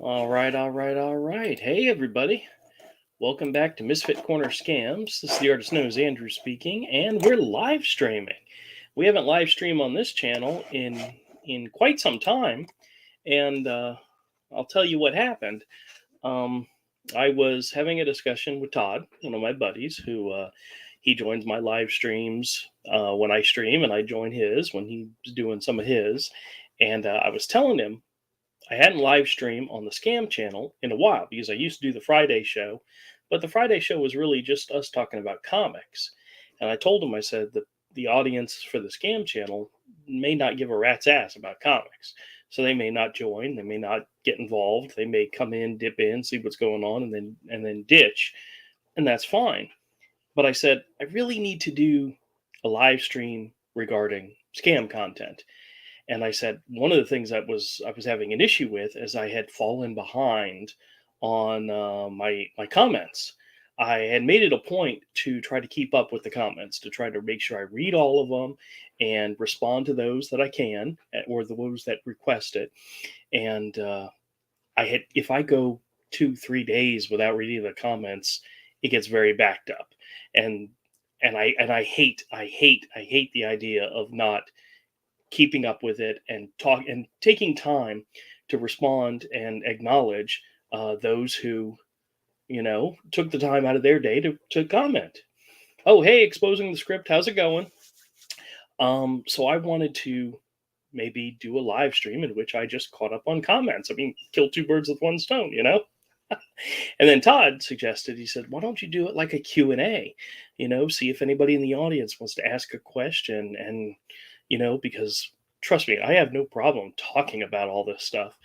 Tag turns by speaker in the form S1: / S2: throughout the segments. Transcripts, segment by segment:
S1: All right. Hey, everybody. Welcome back to Misfit Corner Scams. This is the artist known as Andrew speaking, and we're live streaming. We haven't live streamed on this channel in quite some time, and I'll tell you what happened. Um, I was having a discussion with Todd, one of my buddies, who he joins my live streams when I stream, and I join his when he's doing some of his. And I was telling him I hadn't live streamed on the Scam channel in a while because I used to do the Friday show, but the Friday show was really just us talking about comics. And I told him, I said that the audience for the Scam channel may not give a rat's ass about comics. So they may not join, they may not get involved, they may come in, dip in, see what's going on, and then ditch, and that's fine. But I said I really need to do a live stream regarding scam content. And I said one of the things that was I was having an issue with is I had fallen behind on my comments. I had made it a point to try to keep up with the comments, to try to make sure I read all of them and respond to those that I can, or those that request it. And I had, if I go 2 3 days without reading the comments, it gets very backed up, and and I hate the idea of not keeping up with it and talk and taking time to respond and acknowledge those who took the time out of their day to comment. Oh, hey, exposing the script, how's it going? So I wanted to maybe do a live stream in which I just caught up on comments. I mean, kill two birds with one stone. And then Todd suggested, he said, why don't you do it like a Q&A? See if anybody in the audience wants to ask a question. And because trust me, I have no problem talking about all this stuff,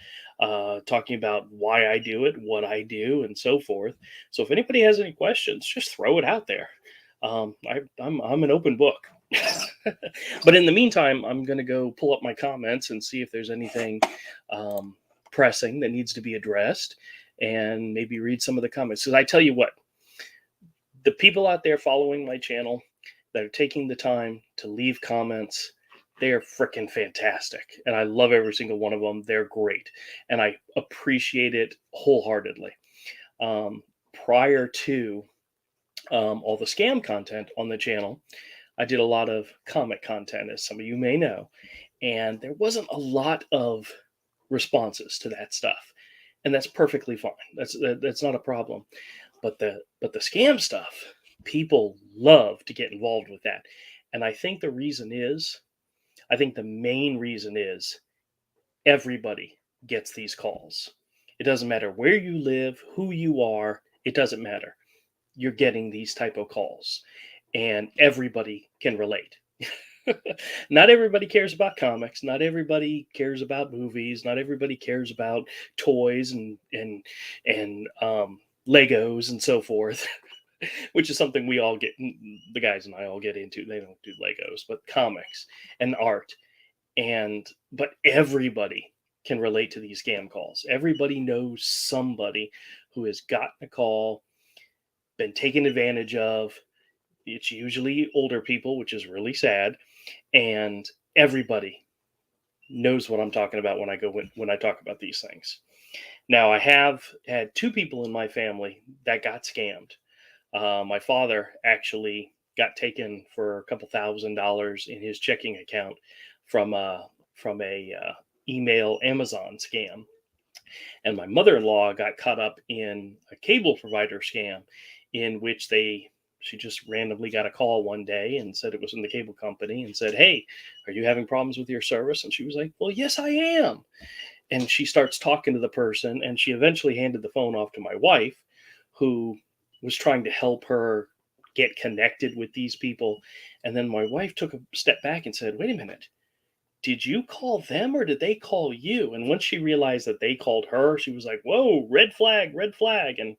S1: talking about why I do it, what I do, and so forth. So if anybody has any questions, just throw it out there. I'm an open book. But in the meantime, I'm going to go pull up my comments and see if there's anything um, pressing that needs to be addressed, and maybe read some of the comments. Because I tell you what, the people out there following my channel that are taking the time to leave comments, they are freaking fantastic. And I love every single one of them. They're great. And I appreciate it wholeheartedly. Um, Prior to all the scam content on the channel, I did a lot of comic content, as some of you may know. And there wasn't a lot of responses to that stuff. And that's perfectly fine. That's not a problem. But the scam stuff, people love to get involved with that. And I think the main reason is everybody gets these calls. It doesn't matter where you live, who you are, it doesn't matter. You're getting these type of calls, and everybody can relate. Not everybody cares about comics, not everybody cares about movies, not everybody cares about toys and Legos and so forth. Which is something we all get, the guys and I all get into. They don't do Legos, but comics and art. But everybody can relate to these scam calls. Everybody knows somebody who has gotten a call, been taken advantage of. It's usually older people, which is really sad. And everybody knows what I'm talking about when I talk about these things. Now, I have had two people in my family that got scammed. My father actually got taken for a couple $1,000s in his checking account from a email Amazon scam, and my mother-in-law got caught up in a cable provider scam, in which she just randomly got a call one day and said it was from the cable company and said, "Hey, are you having problems with your service?" And she was like, "Well, yes, I am." And she starts talking to the person, and she eventually handed the phone off to my wife, who was trying to help her get connected with these people. And then my wife took a step back and said, "Wait a minute. Did you call them or did they call you?" And once she realized that they called her, she was like, "Whoa, red flag, red flag." And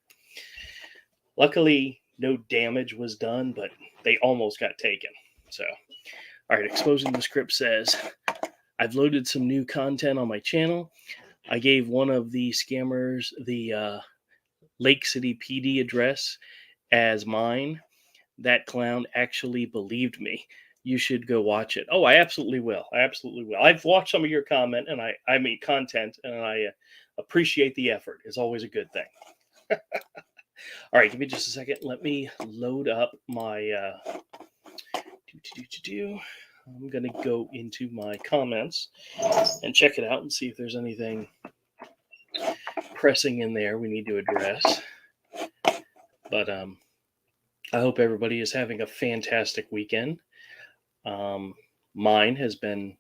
S1: luckily, no damage was done, but they almost got taken. So, all right, exposing the script says, I've loaded some new content on my channel. I gave one of the scammers the Lake City PD address as mine. That clown actually believed me. You should go watch it. Oh, I absolutely will. I absolutely will. I've watched some of your I mean content, and I appreciate the effort. It's always a good thing. All right, give me just a second. Let me load up my. I'm gonna go into my comments and check it out and see if there's anything pressing in there we need to address. But I hope everybody is having a fantastic weekend. Mine has been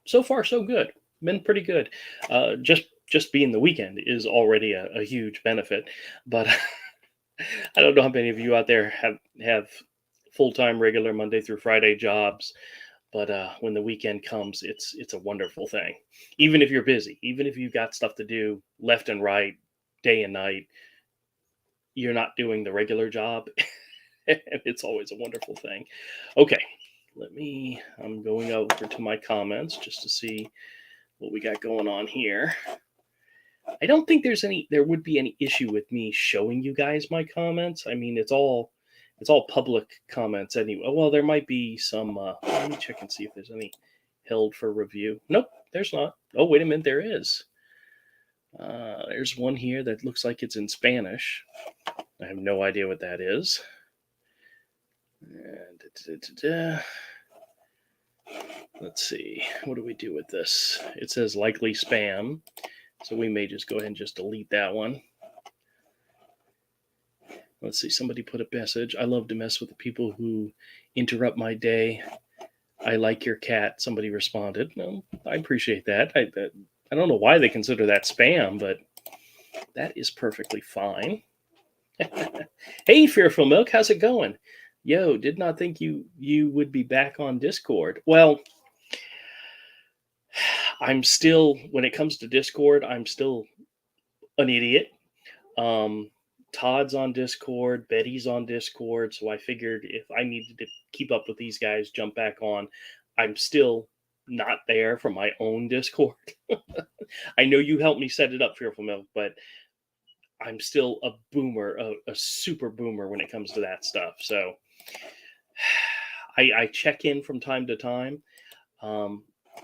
S1: so far so good. Been pretty good. Just being the weekend is already a huge benefit. But I don't know how many of you out there have full time, regular Monday through Friday jobs. But when the weekend comes, it's a wonderful thing. Even if you're busy, even if you've got stuff to do left and right, day and night, you're not doing the regular job. And it's always a wonderful thing. Okay, I'm going over to my comments just to see what we got going on here. I don't think there would be any issue with me showing you guys my comments. I mean, it's all public comments anyway. Well, there might be some. Let me check and see if there's any held for review. Nope, there's not. Oh, wait a minute, there is. There's one here that looks like it's in Spanish. I have no idea what that is. Let's see. What do we do with this? It says likely spam. So we may just go ahead and just delete that one. Let's see. Somebody put a message. I love to mess with the people who interrupt my day. I like your cat. Somebody responded. No, I appreciate that. I don't know why they consider that spam, but that is perfectly fine. Hey, Fearful Milk, how's it going? Yo, did not think you would be back on Discord. Well, I'm still, when it comes to Discord, I'm still an idiot. Todd's on Discord, Betty's on Discord, so I figured if I needed to keep up with these guys, jump back on. I'm still not there for my own Discord. I know you helped me set it up, Fearful Milk, but I'm still a boomer, a super boomer when it comes to that stuff. So I check in from time to time.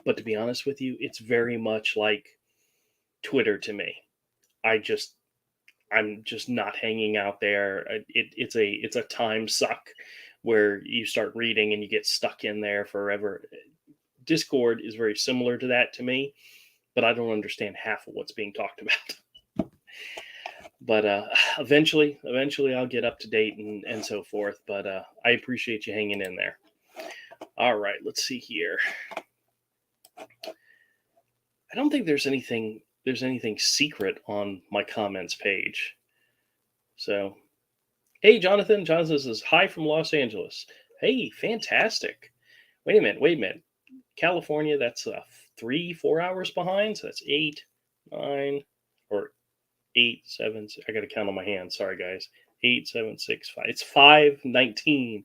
S1: But to be honest with you, it's very much like Twitter to me. I'm just not hanging out there. It's a time suck where you start reading and you get stuck in there forever. Discord is very similar to that to me, but I don't understand half of what's being talked about. But eventually I'll get up to date and so forth. But I appreciate you hanging in there. All right, let's see here. I don't think there's anything secret on my comments page. So, hey, Jonathan. Jonathan says, hi from Los Angeles. Hey, fantastic. Wait a minute. California, that's 3-4 hours behind. So that's 8, 9, or 8, 7. I got to count on my hands. Sorry, guys. 8, 7, 6, 5. It's 5:19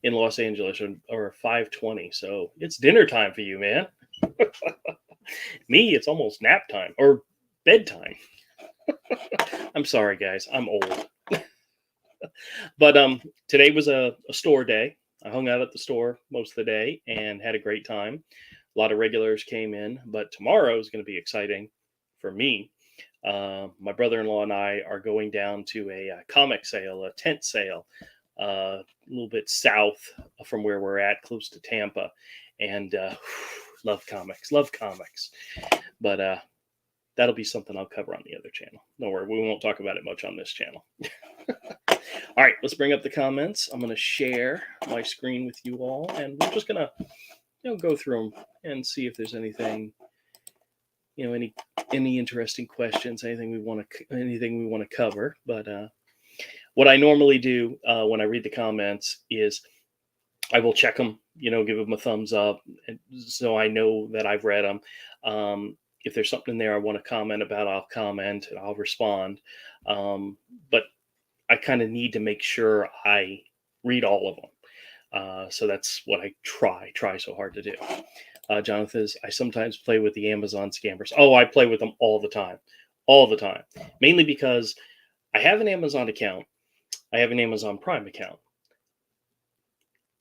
S1: in Los Angeles, or 5:20. So it's dinner time for you, man. Me, it's almost nap time or bedtime. I'm sorry, guys. I'm old. But today was a store day. I hung out at the store most of the day and had a great time. A lot of regulars came in, but tomorrow is going to be exciting for me. My brother-in-law and I are going down to a comic sale, a tent sale, a little bit south from where we're at, close to Tampa. And love comics. But that'll be something I'll cover on the other channel. Don't worry, we won't talk about it much on this channel. All right, let's bring up the comments. I'm going to share my screen with you all, and we're just going to go through them and see if there's anything, any interesting questions, anything we want to cover. But what I normally do when I read the comments is I will check them, give them a thumbs up, and so I know that I've read them. If there's something in there I want to comment about, I'll comment and I'll respond. But I kind of need to make sure I read all of them. So that's what I try so hard to do. Jonathan, I sometimes play with the Amazon scammers. Oh, I play with them all the time. Mainly because I have an Amazon account. I have an Amazon Prime account.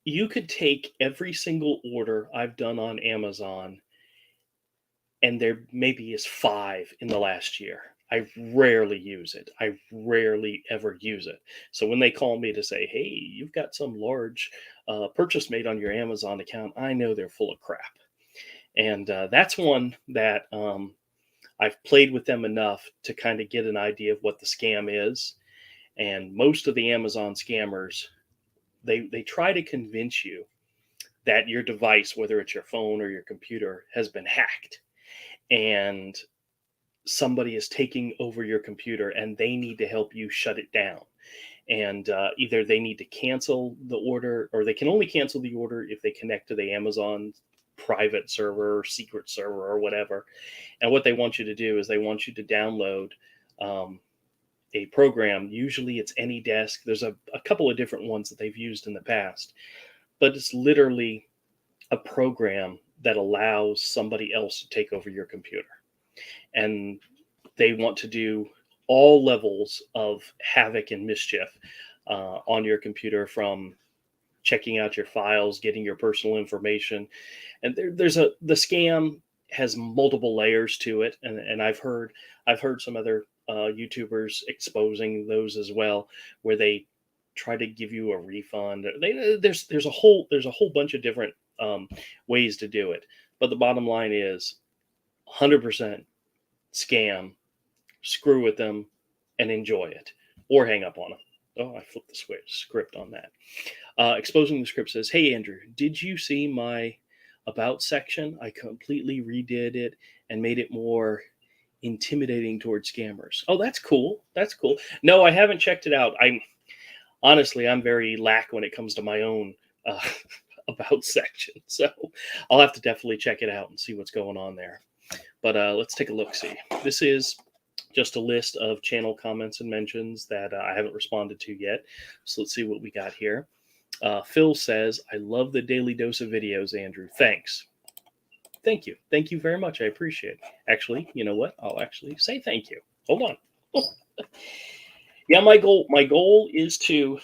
S1: You could take every single order I've done on Amazon, and there maybe is 5 in the last year. I rarely use it. I rarely ever use it. So when they call me to say, "Hey, you've got some large purchase made on your Amazon account," I know they're full of crap. And that's one that I've played with them enough to kind of get an idea of what the scam is. And most of the Amazon scammers, they try to convince you that your device, whether it's your phone or your computer, has been hacked, and somebody is taking over your computer and they need to help you shut it down. And either they need to cancel the order, or they can only cancel the order if they connect to the Amazon private server or secret server or whatever. And what they want you to do is they want you to download um, a program. Usually it's AnyDesk. There's a couple of different ones that they've used in the past, but it's literally a program that allows somebody else to take over your computer. And they want to do all levels of havoc and mischief on your computer, from checking out your files, getting your personal information. And there's the scam has multiple layers to it, and I've heard some other YouTubers exposing those as well, where they try to give you a refund. There's a whole bunch of different ways to do it, but the bottom line is 100% scam. Screw with them and enjoy it, or hang up on them. Oh, I flipped the script on that. Exposing the script says, "Hey Andrew, did you see my about section? I completely redid it and made it more intimidating towards scammers." Oh, that's cool. That's cool. No, I haven't checked it out. I'm very lack when it comes to my own uh, about section, so I'll have to definitely check it out and see what's going on there. But let's take a look. See, this is just a list of channel comments and mentions that I haven't responded to yet. So let's see what we got here. Phil says, "I love the daily dose of videos, Andrew. Thanks." Thank you. Thank you very much. I appreciate it. Actually, you know what? I'll actually say thank you. Hold on. Yeah, my goal is to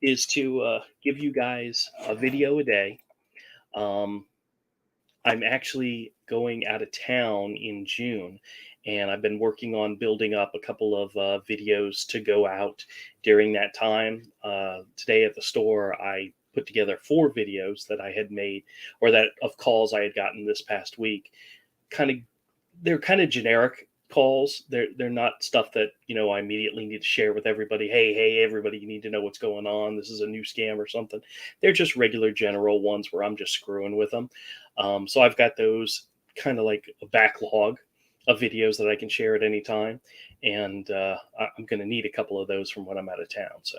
S1: give you guys a video a day. Um, I'm actually going out of town in June, and I've been working on building up a couple of videos to go out during that time. Today at the store, I put together 4 videos that I had made, or that of calls I had gotten this past week. Kind of, they're kind of generic calls. They're not stuff that I immediately need to share with everybody. Hey, everybody, you need to know what's going on. This is a new scam or something. They're just regular general ones where I'm just screwing with them. So I've got those kind of like a backlog of videos that I can share at any time, and I'm going to need a couple of those from when I'm out of town. So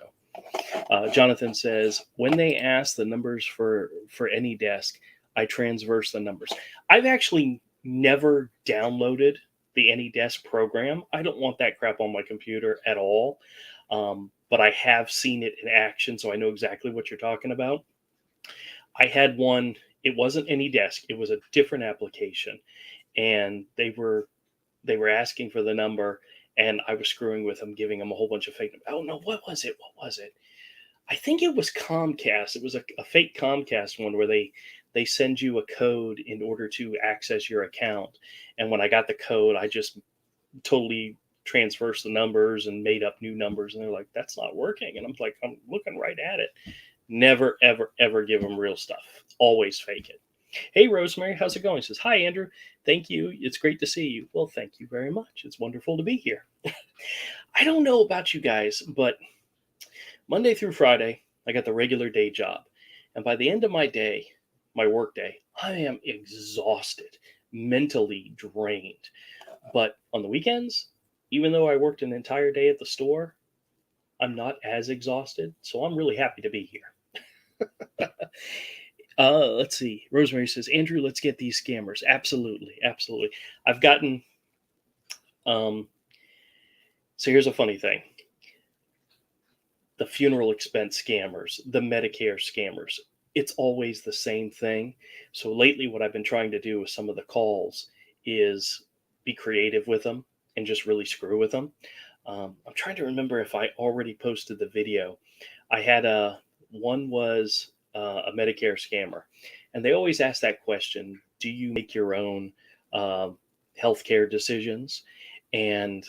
S1: Jonathan says, when they ask the numbers for any desk, I transverse the numbers. I've actually never downloaded the AnyDesk program. I don't want that crap on my computer at all. But I have seen it in action, so I know exactly what you're talking about. I had one. It wasn't AnyDesk. It was a different application, and they were asking for the number, and I was screwing with them, giving them a whole bunch of fake. Oh no, what was it? What was it? I think it was Comcast. It was a fake Comcast one where they send you a code in order to access your account. And when I got the code, I just totally transversed the numbers and made up new numbers. And they're like, "That's not working." And I'm like, "I'm looking right at it." Never, ever, ever give them real stuff. Always fake it. Hey, Rosemary, how's it going? She says, "Hi, Andrew. Thank you. It's great to see you." Well, thank you very much. It's wonderful to be here. I don't know about you guys, but Monday through Friday, I got the regular day job. And by the end of my day, my work day, I am exhausted, mentally drained. But on the weekends, even though I worked an entire day at the store, I'm not as exhausted. So I'm really happy to be here. Let's see. Rosemary says, "Andrew, let's get these scammers." Absolutely. Absolutely. I've gotten, um, so here's a funny thing: the funeral expense scammers, the Medicare scammers. It's always the same thing. So lately, what I've been trying to do with some of the calls is be creative with them and just really screw with them. I'm trying to remember if I already posted the video. I had One was a Medicare scammer, and they always ask that question: do you make your own uh, healthcare decisions? And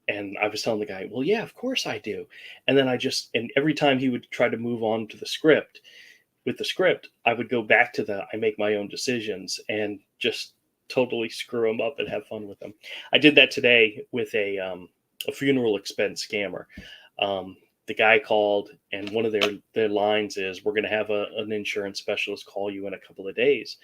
S1: I was telling the guy, well, yeah, of course I do. And then and every time he would try to move on to the script, with the script, I would go back to the I make my own decisions and just totally screw them up and have fun with them. I did that today with a funeral expense scammer. The guy called, and one of their lines is, "We're going to have an insurance specialist call you in a couple of days."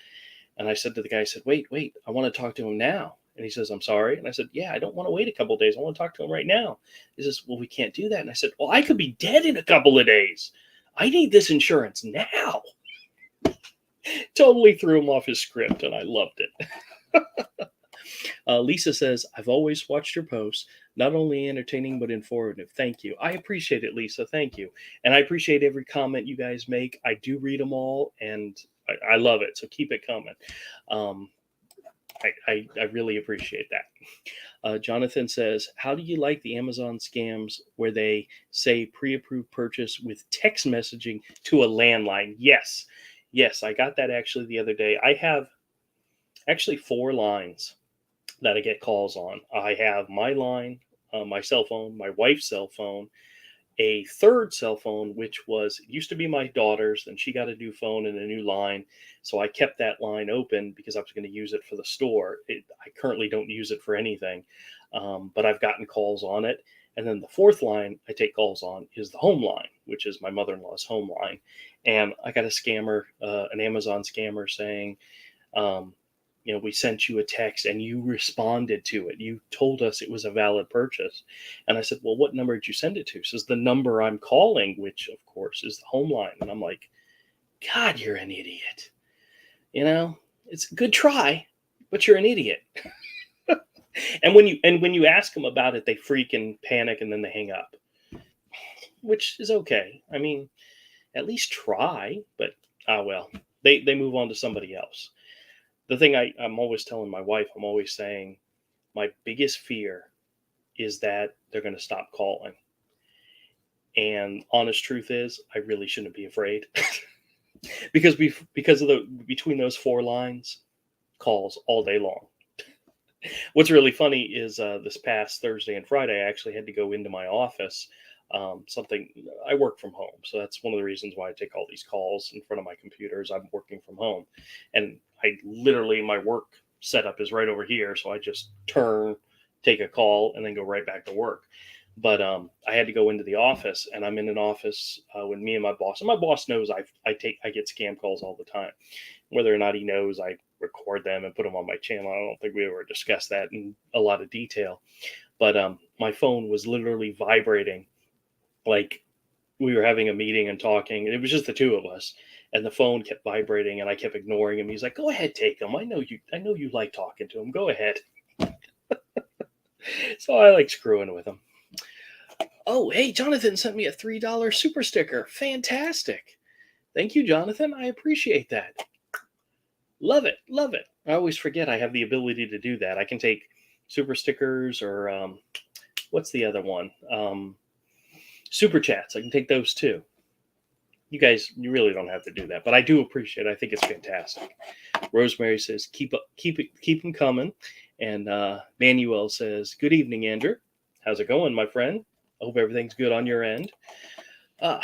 S1: And I said to the guy, I said, wait, I want to talk to him now. And he says, I'm sorry. And I said, yeah, I don't want to wait a couple of days. I want to talk to him right now. He says, well, we can't do that. And I said, well, I could be dead in a couple of days. I need this insurance now. Totally threw him off his script, and I loved it. Lisa says, I've always watched your posts, not only entertaining, but informative. Thank you. I appreciate it, Lisa. Thank you. And I appreciate every comment you guys make. I do read them all, and I love it. So keep it coming. I really appreciate that. Jonathan says, how do you like the Amazon scams where they say pre-approved purchase with text messaging to a landline? Yes, I got that actually the other day. I have actually 4 lines that I get calls on. I have my line, my cell phone, my wife's cell phone, a third cell phone, which used to be my daughter's, and she got a new phone and a new line. So I kept that line open because I was going to use it for the store. I currently don't use it for anything, but I've gotten calls on it. And then the fourth line I take calls on is the home line, which is my mother-in-law's home line. And I got a scammer, an Amazon scammer saying, we sent you a text and you responded to it. You told us it was a valid purchase. And I said, well, what number did you send it to? Says the number I'm calling, which of course is the home line. And I'm like, God, you're an idiot. It's a good try, but you're an idiot. And when you ask them about it, they freak and panic and then they hang up, which is okay. I mean, at least try, but well, they move on to somebody else. The thing I'm always telling my wife, I'm always saying, my biggest fear is that they're going to stop calling. And honest truth is, I really shouldn't be afraid because between those 4 lines, calls all day long. What's really funny is this past Thursday and Friday, I actually had to go into my office. I work from home, so that's one of the reasons why I take all these calls in front of my computers. I'm working from home, and my work setup is right over here, so I just turn, take a call, and then go right back to work. But I had to go into the office, and I'm in an office with me and my boss. And my boss knows I get scam calls all the time. Whether or not he knows, I record them and put them on my channel. I don't think we ever discussed that in a lot of detail. But my phone was literally vibrating, like we were having a meeting and talking. It was just the two of us, and the phone kept vibrating, and I kept ignoring him. He's like, "Go ahead, take them. I know you like talking to him. Go ahead." So I like screwing with him. Oh, hey, Jonathan sent me a $3 super sticker. Fantastic. Thank you, Jonathan. I appreciate that. Love it. Love it. I always forget I have the ability to do that. I can take super stickers or what's the other one? Super chats. I can take those too. You guys, you really don't have to do that, but I do appreciate it. I think it's fantastic. Rosemary says, keep them coming. And Manuel says, good evening, Andrew. How's it going, my friend? I hope everything's good on your end. All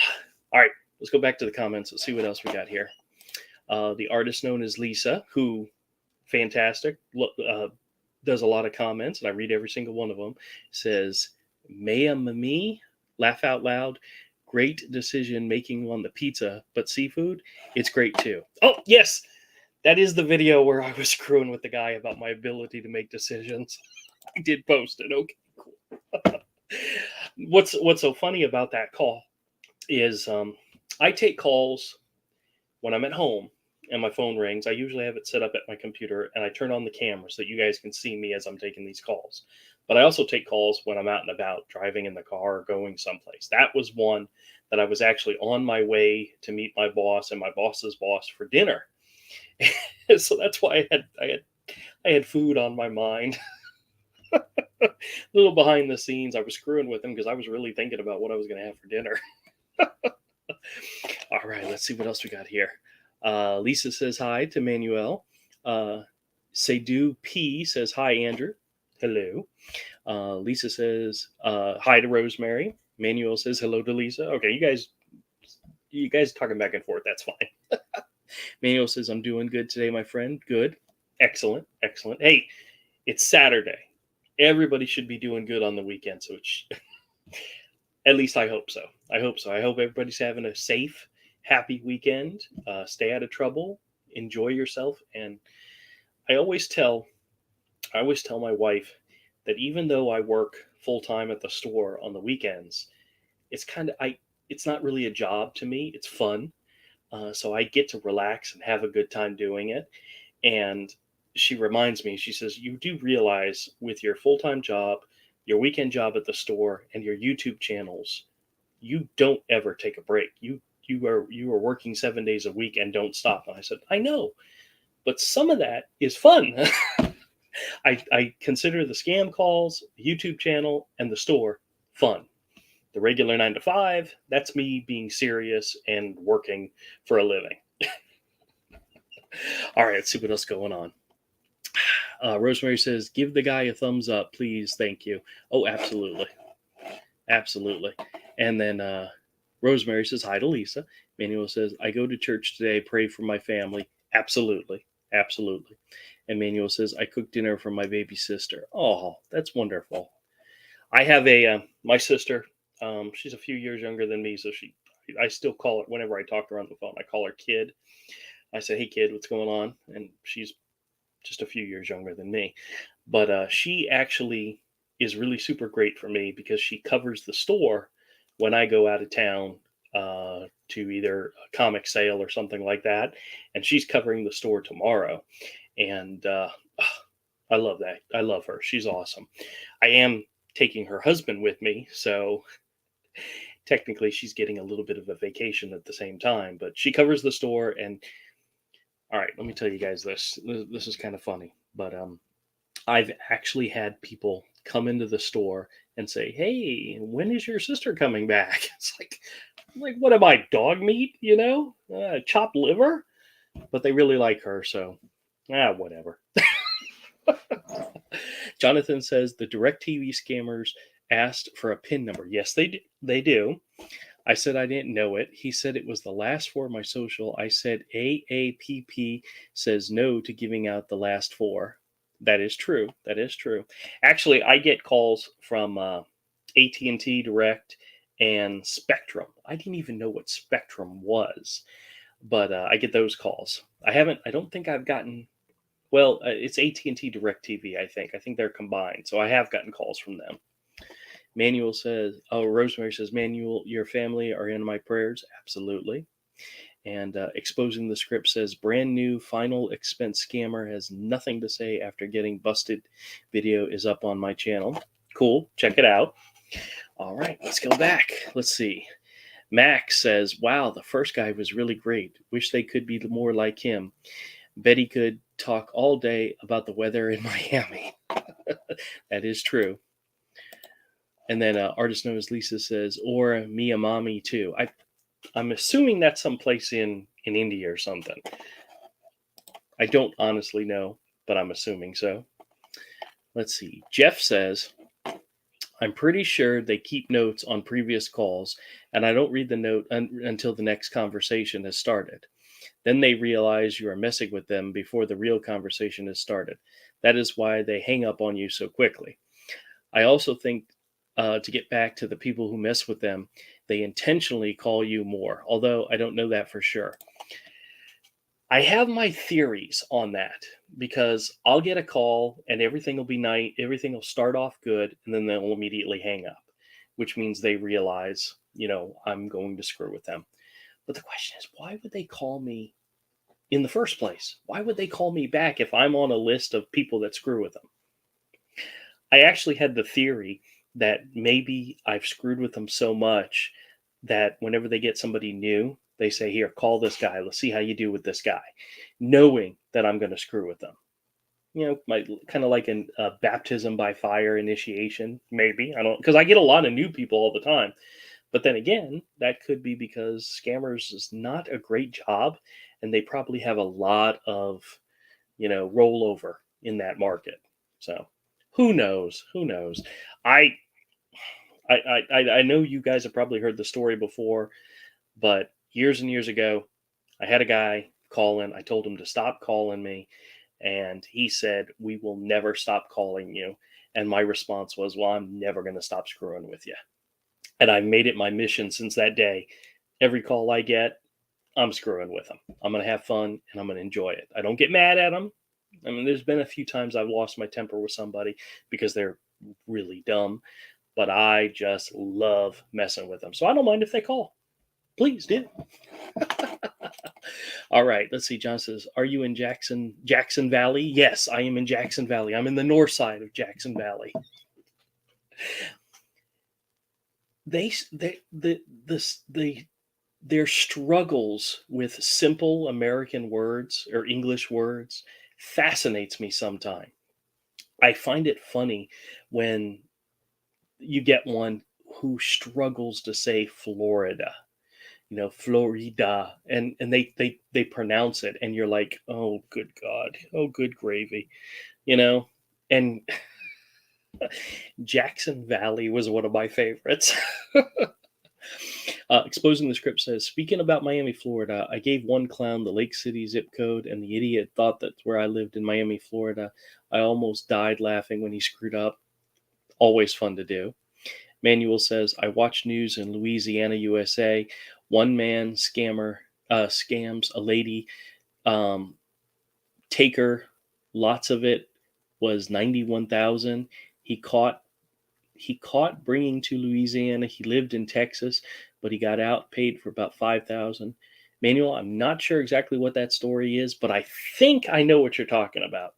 S1: right, let's go back to the comments. Let's see what else we got here. The artist known as Lisa, who, fantastic, does a lot of comments, and I read every single one of them, says, Mea Mami, laugh out loud, great decision making on the pizza, but seafood, it's great too. Oh, yes, that is the video where I was screwing with the guy about my ability to make decisions. I did post it. Okay, cool. What's so funny about that call is I take calls when I'm at home and my phone rings. I usually have it set up at my computer, and I turn on the camera so that you guys can see me as I'm taking these calls. But I also take calls when I'm out and about, driving in the car or going someplace. That was one that I was actually on my way to meet my boss and my boss's boss for dinner. So that's why I had food on my mind. A little behind the scenes, I was screwing with him because I was really thinking about what I was going to have for dinner. All right, let's see what else we got here. Lisa says hi to Manuel. Seydu P says hi, Andrew. Hello. Lisa says hi to Rosemary. Manuel says hello to Lisa. Okay, you guys talking back and forth. That's fine. Manuel says I'm doing good today, my friend. Good, excellent, excellent. Hey, it's Saturday. Everybody should be doing good on the weekend. So at least I hope so. I hope so. I hope everybody's having a safe, happy weekend. Stay out of trouble. Enjoy yourself. And I always tell I always tell my wife that even though I work full time at the store on the weekends, it's kind of I it's not really a job to me. It's fun. So I get to relax and have a good time doing it. And she reminds me, she says, you do realize with your full time job, your weekend job at the store, and your YouTube channels, you don't ever take a break. You are working 7 days a week and don't stop. And I said, I know, but some of that is fun. I consider the scam calls, the YouTube channel, and the store fun. The regular 9 to 5, that's me being serious and working for a living. All right, let's see what else going on. Rosemary says, give the guy a thumbs up, please. Thank you. Oh, absolutely. Absolutely. And then Rosemary says, hi to Lisa. Manuel says, I go to church today, pray for my family. Absolutely. Absolutely. And Manuel says, I cooked dinner for my baby sister. Oh, that's wonderful. I have my sister, she's a few years younger than me, so I still call it, whenever I talk to her on the phone, I call her kid. I say, hey kid, what's going on? And she's just a few years younger than me. But she actually is really super great for me because she covers the store when I go out of town to either a comic sale or something like that. And she's covering the store tomorrow. And I love that. I love her. She's awesome. I am taking her husband with me. So technically she's getting a little bit of a vacation at the same time. But she covers the store. And all right, let me tell you guys this. This is kind of funny. But I've actually had people come into the store and say, "Hey, when is your sister coming back?" It's like what am I, dog meat? Chopped liver? But they really like her, so whatever. Jonathan says the DirecTV scammers asked for a PIN number. Yes, they do. I said I didn't know it. He said it was the last four of my social. I said AAPP says no to giving out the last four. That is true. That is true. Actually, I get calls from AT&T Direct and Spectrum. I didn't even know what Spectrum was, but I get those calls. I don't think I've gotten. Well, it's AT&T Direct TV. I think they're combined. So I have gotten calls from them. Manuel says, oh, Rosemary says, Manuel, your family are in my prayers. Absolutely. And Exposing the Script says, brand new final expense scammer has nothing to say after getting busted. Video is up on my channel. Cool. Check it out. All right, let's go back. Let's see. Max says, wow, the first guy was really great. Wish they could be more like him. Betty could talk all day about the weather in Miami. That is true. And then Artist Knows Lisa says, or Mia Mommy too. I'm assuming that's someplace in India or something. I don't honestly know, but I'm assuming so. Let's see. Jeff says, I'm pretty sure they keep notes on previous calls, and I don't read the note until the next conversation has started. Then they realize you are messing with them before the real conversation has started. That is why they hang up on you so quickly. I also think to get back to the people who mess with them, they intentionally call you more, although I don't know that for sure. I have my theories on that because I'll get a call and everything will be nice, everything will start off good, and then they'll immediately hang up, which means they realize, I'm going to screw with them. But the question is, why would they call me in the first place? Why would they call me back if I'm on a list of people that screw with them? I actually had the theory that maybe I've screwed with them so much that whenever they get somebody new, they say, here, call this guy. Let's see how you do with this guy, knowing that I'm going to screw with them. Kind of like a baptism by fire initiation, maybe. I don't, because I get a lot of new people all the time. But then again, that could be because scammers is not a great job, and they probably have a lot of, rollover in that market. So who knows? Who knows? I I know you guys have probably heard the story before, but years and years ago, I had a guy call in. I told him to stop calling me, and he said, "We will never stop calling you." And my response was, "Well, I'm never going to stop screwing with you." And I made it my mission since that day. Every call I get, I'm screwing with them. I'm going to have fun and I'm going to enjoy it. I don't get mad at them. I mean, there's been a few times I've lost my temper with somebody because they're really dumb, but I just love messing with them. So I don't mind if they call. Please do. All right, let's see. John says, "Are you in Jackson Valley?" Yes, I am in Jackson Valley. I'm in the north side of Jackson Valley. They their struggles with simple American words or English words fascinates me sometimes. I find it funny when you get one who struggles to say Florida, Florida, and they pronounce it, and you're like, oh, good God, oh, good gravy, you know. And Jackson Valley was one of my favorites. Exposing the Script says, speaking about Miami, Florida, I gave one clown the Lake City zip code, and the idiot thought that's where I lived in Miami, Florida. I almost died laughing when he screwed up. Always fun to do. Manuel says, I watch news in Louisiana, USA. One man scams a lady. Um, Taker, lots of it was 91,000. He caught bringing to Louisiana. He lived in Texas, but he got out, paid for about 5,000. Manuel, I'm not sure exactly what that story is, but I think I know what you're talking about.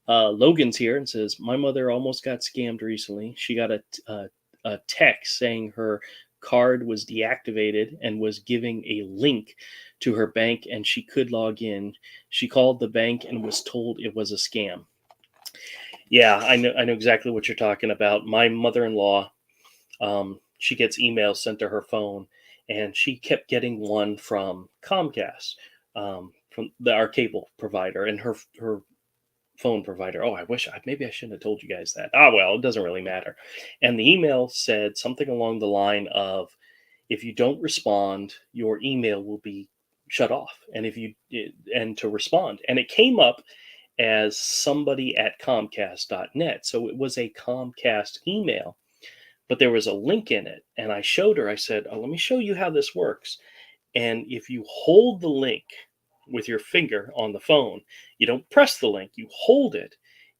S1: Logan's here and says, my mother almost got scammed recently. She got a text saying her card was deactivated and was giving a link to her bank and she could log in. She called the bank and was told it was a scam. Yeah, I know exactly what you're talking about. My mother-in-law, she gets emails sent to her phone, and she kept getting one from Comcast, from our cable provider, and her phone provider. Oh, maybe I shouldn't have told you guys that. Ah, well, it doesn't really matter. And the email said something along the line of, if you don't respond, your email will be shut off, and to respond. And it came up as somebody at Comcast.net. So it was a Comcast email, but there was a link in it. And I showed her, I said, oh, let me show you how this works. And if you hold the link with your finger on the phone, you don't press the link, you hold it,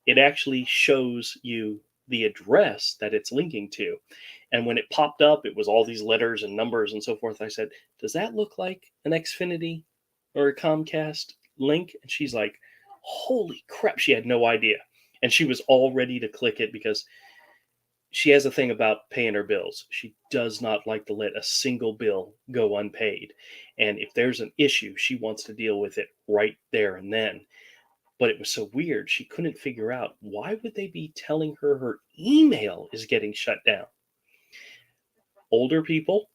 S1: it actually shows you the address that it's linking to. And when it popped up, it was all these letters and numbers and so forth. I said, does that look like an Xfinity or a Comcast link? And she's like, holy crap, she had no idea. And she was all ready to click it because she has a thing about paying her bills. She does not like to let a single bill go unpaid. And if there's an issue, she wants to deal with it right there and then. But it was so weird. She couldn't figure out, why would they be telling her email is getting shut down? Older people,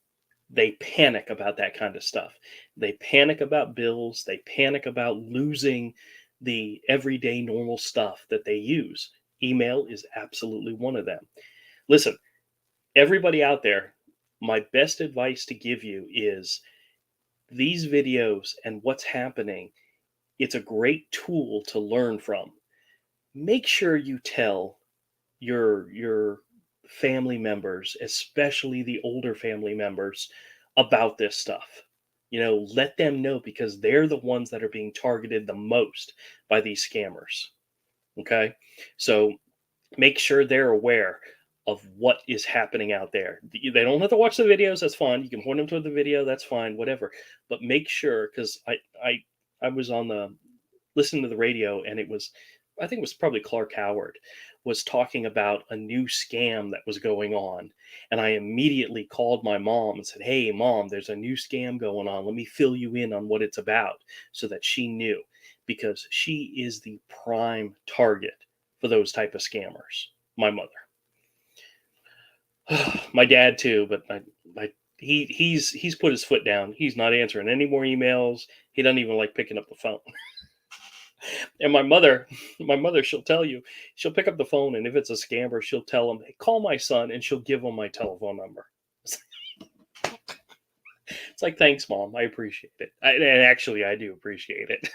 S1: they panic about that kind of stuff. They panic about bills. They panic about losing the everyday normal stuff that they use. Email is absolutely one of them. Listen, everybody out there, my best advice to give you is these videos and what's happening. It's a great tool to learn from. Make sure you tell your family members, especially the older family members, about this stuff. Let them know because they're the ones that are being targeted the most by these scammers. Okay? So make sure they're aware of what is happening out there. They don't have to watch the videos. That's fine. You can point them to the video. That's fine. Whatever. But make sure, because I was on the listening to the radio, and I think it was probably Clark Howard was talking about a new scam that was going on, and I immediately called my mom and said, "Hey, mom, there's a new scam going on. Let me fill you in on what it's about," so that she knew, because she is the prime target for those type of scammers. My mother, my dad too, but he's put his foot down. He's not answering any more emails. He doesn't even like picking up the phone. And my mother, my mother, she'll tell you, she'll pick up the phone, and if it's a scammer, she'll tell him, "Hey, call my son," and she'll give him my telephone number. It's like, thanks, mom, I appreciate it. And actually, I do appreciate it.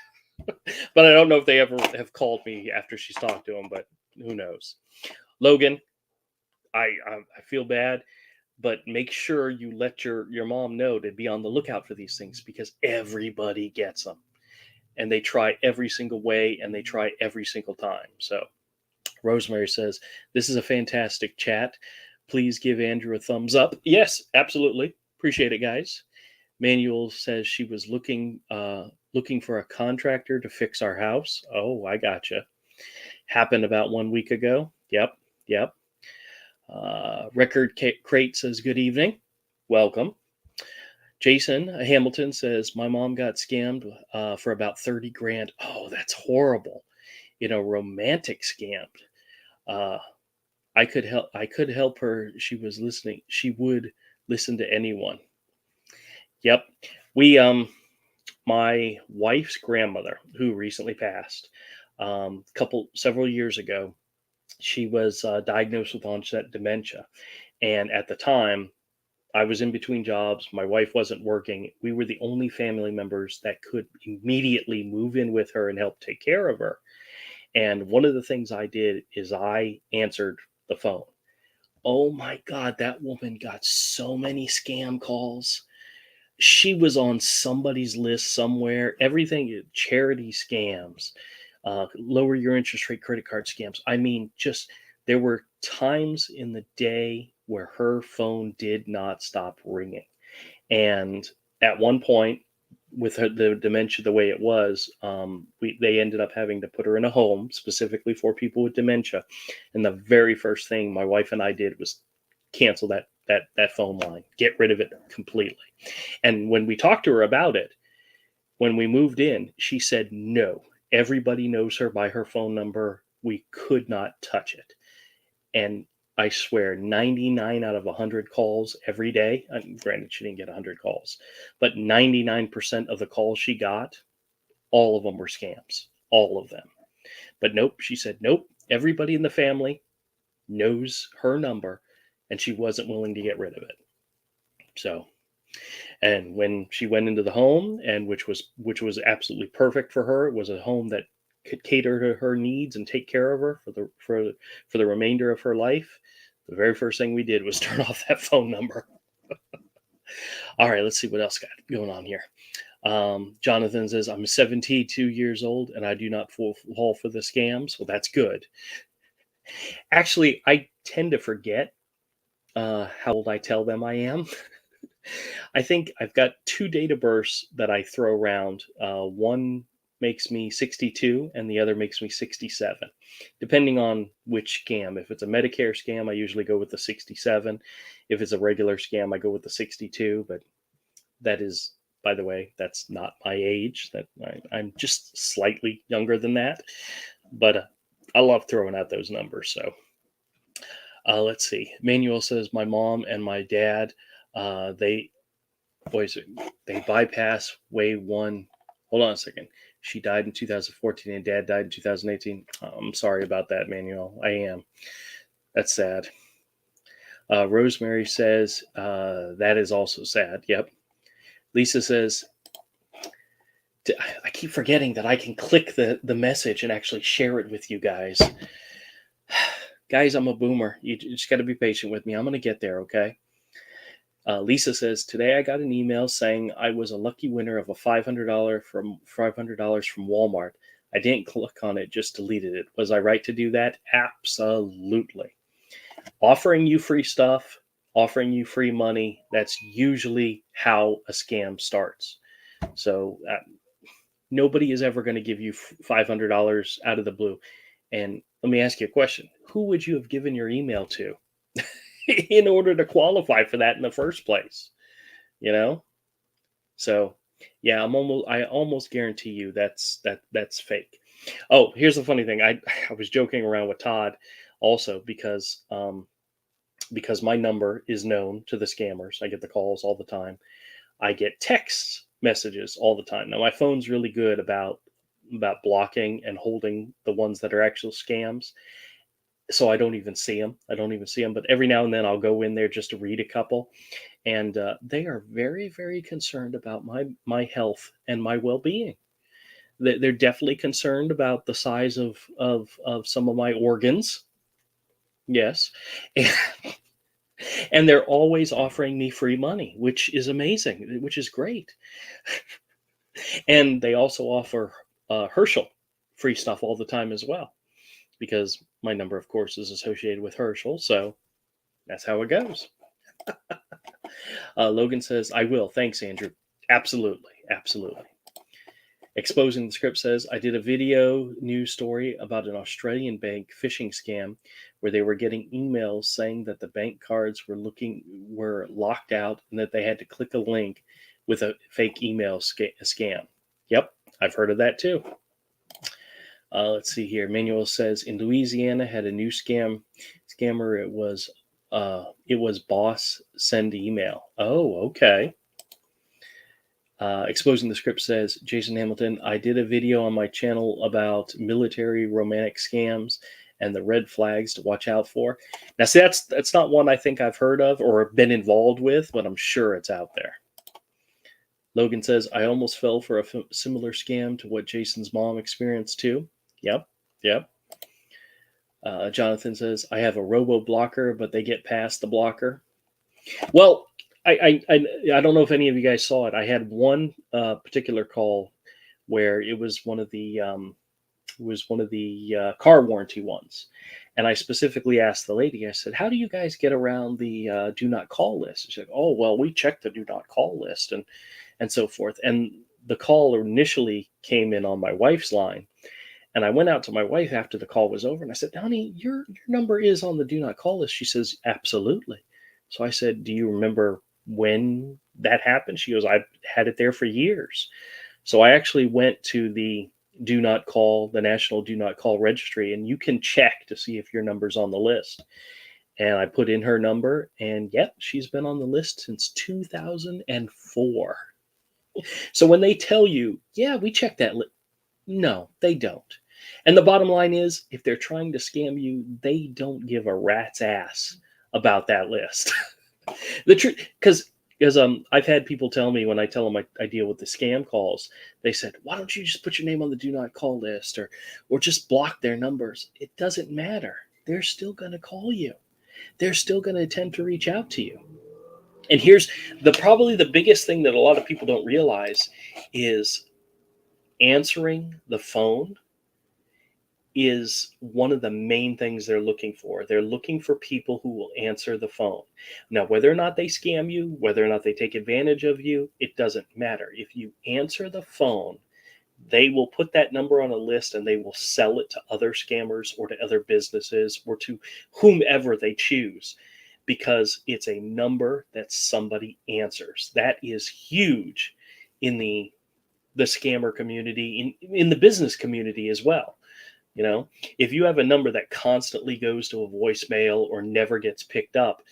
S1: But I don't know if they ever have called me after she's talked to him. But who knows? Logan, I feel bad, but make sure you let your mom know to be on the lookout for these things, because everybody gets them, and they try every single way, and they try every single time. So Rosemary says, "This is a fantastic chat. Please give Andrew a thumbs up." Yes, absolutely. Appreciate it, guys. Manuel says she was looking for a contractor to fix our house. Oh, I gotcha. Happened about 1 week ago. Yep, yep. Record Crate says, "Good evening. Welcome." Jason Hamilton says, "My mom got scammed for about 30 grand. Oh, that's horrible. Romantic scammed. Uh, I could help her. She was listening. She would listen to anyone." Yep. We My wife's grandmother, who recently passed, several years ago, she was diagnosed with onset dementia, and at the time, I was in between jobs. My wife wasn't working. We were the only family members that could immediately move in with her and help take care of her. And one of the things I did is I answered the phone. Oh my God, that woman got so many scam calls. She was on somebody's list somewhere. Everything, charity scams, lower your interest rate credit card scams. I mean, just there were times in the day where her phone did not stop ringing. And at one point, with the dementia the way it was, they ended up having to put her in a home specifically for people with dementia. And the very first thing my wife and I did was cancel that phone line, get rid of it completely. And when we talked to her about it, when we moved in, she said no. Everybody knows her by her phone number. We could not touch it. And I swear, 99 out of 100 calls every day, granted, she didn't get 100 calls, but 99% of the calls she got, all of them were scams. All of them. But nope, she said, nope, everybody in the family knows her number, and she wasn't willing to get rid of it. So, and when she went into the home, and which was absolutely perfect for her, it was a home that could cater to her needs and take care of her for the remainder of her life. The very first thing we did was turn off that phone number. All right, let's see what else got going on here. Jonathan says, "I'm 72 years old and I do not fall for the scams." Well, that's good. Actually, I tend to forget how old I tell them I am. I think I've got two date of births that I throw around. One makes me 62 and the other makes me 67, depending on which scam. If it's a Medicare scam, I usually go with the 67. If it's a regular scam, I go with the 62. But that is, by the way, that's not my age. I'm just slightly younger than that. But I love throwing out those numbers. So let's see. Manuel says, "My mom and my dad, they boys, they bypass way one." Hold on a second. She died in 2014 and dad died in 2018. I'm sorry about that, Manuel. I am. That's sad. Rosemary says, "That is also sad." Yep. Lisa says, "I keep forgetting that I can click the message and actually share it with you guys." Guys, I'm a boomer. You just got to be patient with me. I'm going to get there, okay? Lisa says, "Today I got an email saying I was a lucky winner of a $500 from Walmart. I didn't click on it, just deleted it. Was I right to do that?" Absolutely. Offering you free stuff, offering you free money, that's usually how a scam starts. So nobody is ever going to give you $500 out of the blue. And let me ask you a question. Who would you have given your email to in order to qualify for that in the first place? You know? So yeah, I almost guarantee you that's fake. Oh, here's the funny thing. I was joking around with Todd also because because my number is known to the scammers. I get the calls all the time. I get text messages all the time. Now my phone's really good about blocking and holding the ones that are actual scams. So I don't even see them. I don't even see them. But every now and then I'll go in there just to read a couple, and they are very, very concerned about my health and my well being. They're definitely concerned about the size of some of my organs. Yes, and they're always offering me free money, which is amazing, which is great. And they also offer Herschel free stuff all the time as well, because my number, of course, is associated with Herschel. So that's how it goes. Logan says, I will. Thanks, Andrew. Absolutely. Absolutely. Exposing the Script says, I did a video news story about an Australian bank phishing scam where they were getting emails saying that the bank cards were locked out and that they had to click a link with a fake email scam. Yep, I've heard of that too. Let's see here. Manuel says in Louisiana had a new scammer. It was boss send email. Oh, okay. Exposing the Script says, Jason Hamilton, I did a video on my channel about military romantic scams and the red flags to watch out for. Now, see, that's not one I think I've heard of or been involved with, but I'm sure it's out there. Logan says, I almost fell for a similar scam to what Jason's mom experienced too. Yep, yep. Jonathan says, I have a robo blocker, but they get past the blocker. Well, I don't know if any of you guys saw it. I had one particular call where it was one of the car warranty ones, and I specifically asked the lady. I said, "How do you guys get around the do not call list?" She said, "Oh, well, we check the do not call list and so forth." And the call initially came in on my wife's line, and I went out to my wife after the call was over, and I said, "Honey, your number is on the do not call list." She says, "Absolutely." So I said, "Do you remember when that happened?" She goes, "I've had it there for years." So I actually went to the National Do Not Call registry, and you can check to see if your number's on the list. And I put in her number, and yep, she's been on the list since 2004. So when they tell you, yeah, we checked that list, no, they don't. And the bottom line is, if they're trying to scam you, they don't give a rat's ass about that list. The truth, because I've had people tell me when I tell them I deal with the scam calls, they said, "Why don't you just put your name on the do not call list, or just block their numbers?" It doesn't matter. They're still going to call you. They're still going to attempt to reach out to you. And here's probably the biggest thing that a lot of people don't realize is answering the phone is one of the main things they're looking for. They're looking for people who will answer the phone. Now, whether or not they scam you, whether or not they take advantage of you, it doesn't matter. If you answer the phone, they will put that number on a list and they will sell it to other scammers or to other businesses or to whomever they choose, because it's a number that somebody answers. That is huge in the scammer community, in the business community as well. You know, if you have a number that constantly goes to a voicemail or never gets picked up,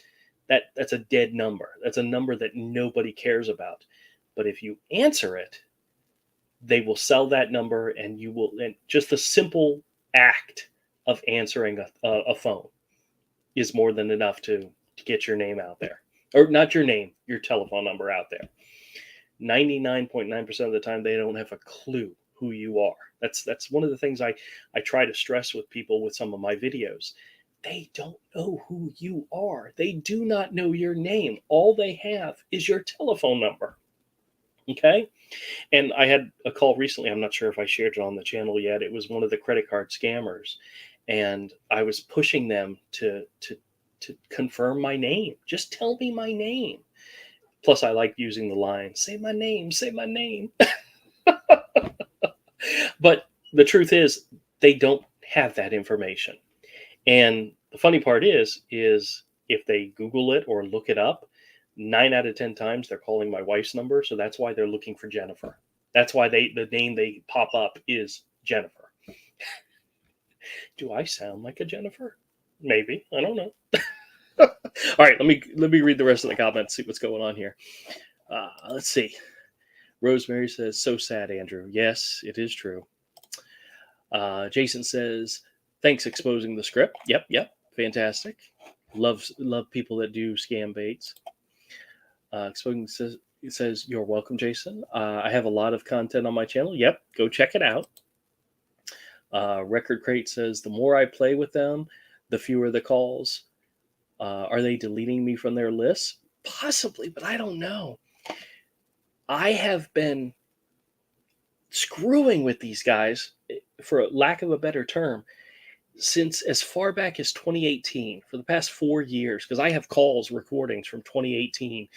S1: that's a dead number. That's a number that nobody cares about. But if you answer it, they will sell that number, and just the simple act of answering a phone is more than enough to get your name out there. Or not your name, your telephone number out there. 99.9% of the time, they don't have a clue who you are. That's one of the things I try to stress with people with some of my videos. They don't know who you are. They do not know your name. All they have is your telephone number. Okay? And I had a call recently. I'm not sure if I shared it on the channel yet. It was one of the credit card scammers, and I was pushing them to confirm my name. Just tell me my name. Plus, I like using the line, "Say my name, say my name." But the truth is, they don't have that information. And the funny part is if they Google it or look it up, 9 out of 10 times they're calling my wife's number. So that's why they're looking for Jennifer. That's why the name they pop up is Jennifer. Do I sound like a Jennifer? Maybe. I don't know. All right, let me read the rest of the comments, see what's going on here. Let's see. Rosemary says, "So sad, Andrew." Yes, it is true. Jason says, "Thanks exposing the script." Yep, yep, fantastic. Love people that do scam baits. Exposing says, it says, "You're welcome, Jason. I have a lot of content on my channel." Yep, go check it out. Record Crate says, "The more I play with them, the fewer the calls. Are they deleting me from their lists? Possibly, but I don't know. I have been screwing with these guys, for lack of a better term, since as far back as 2018, for the past 4 years, because I have calls, recordings from 2018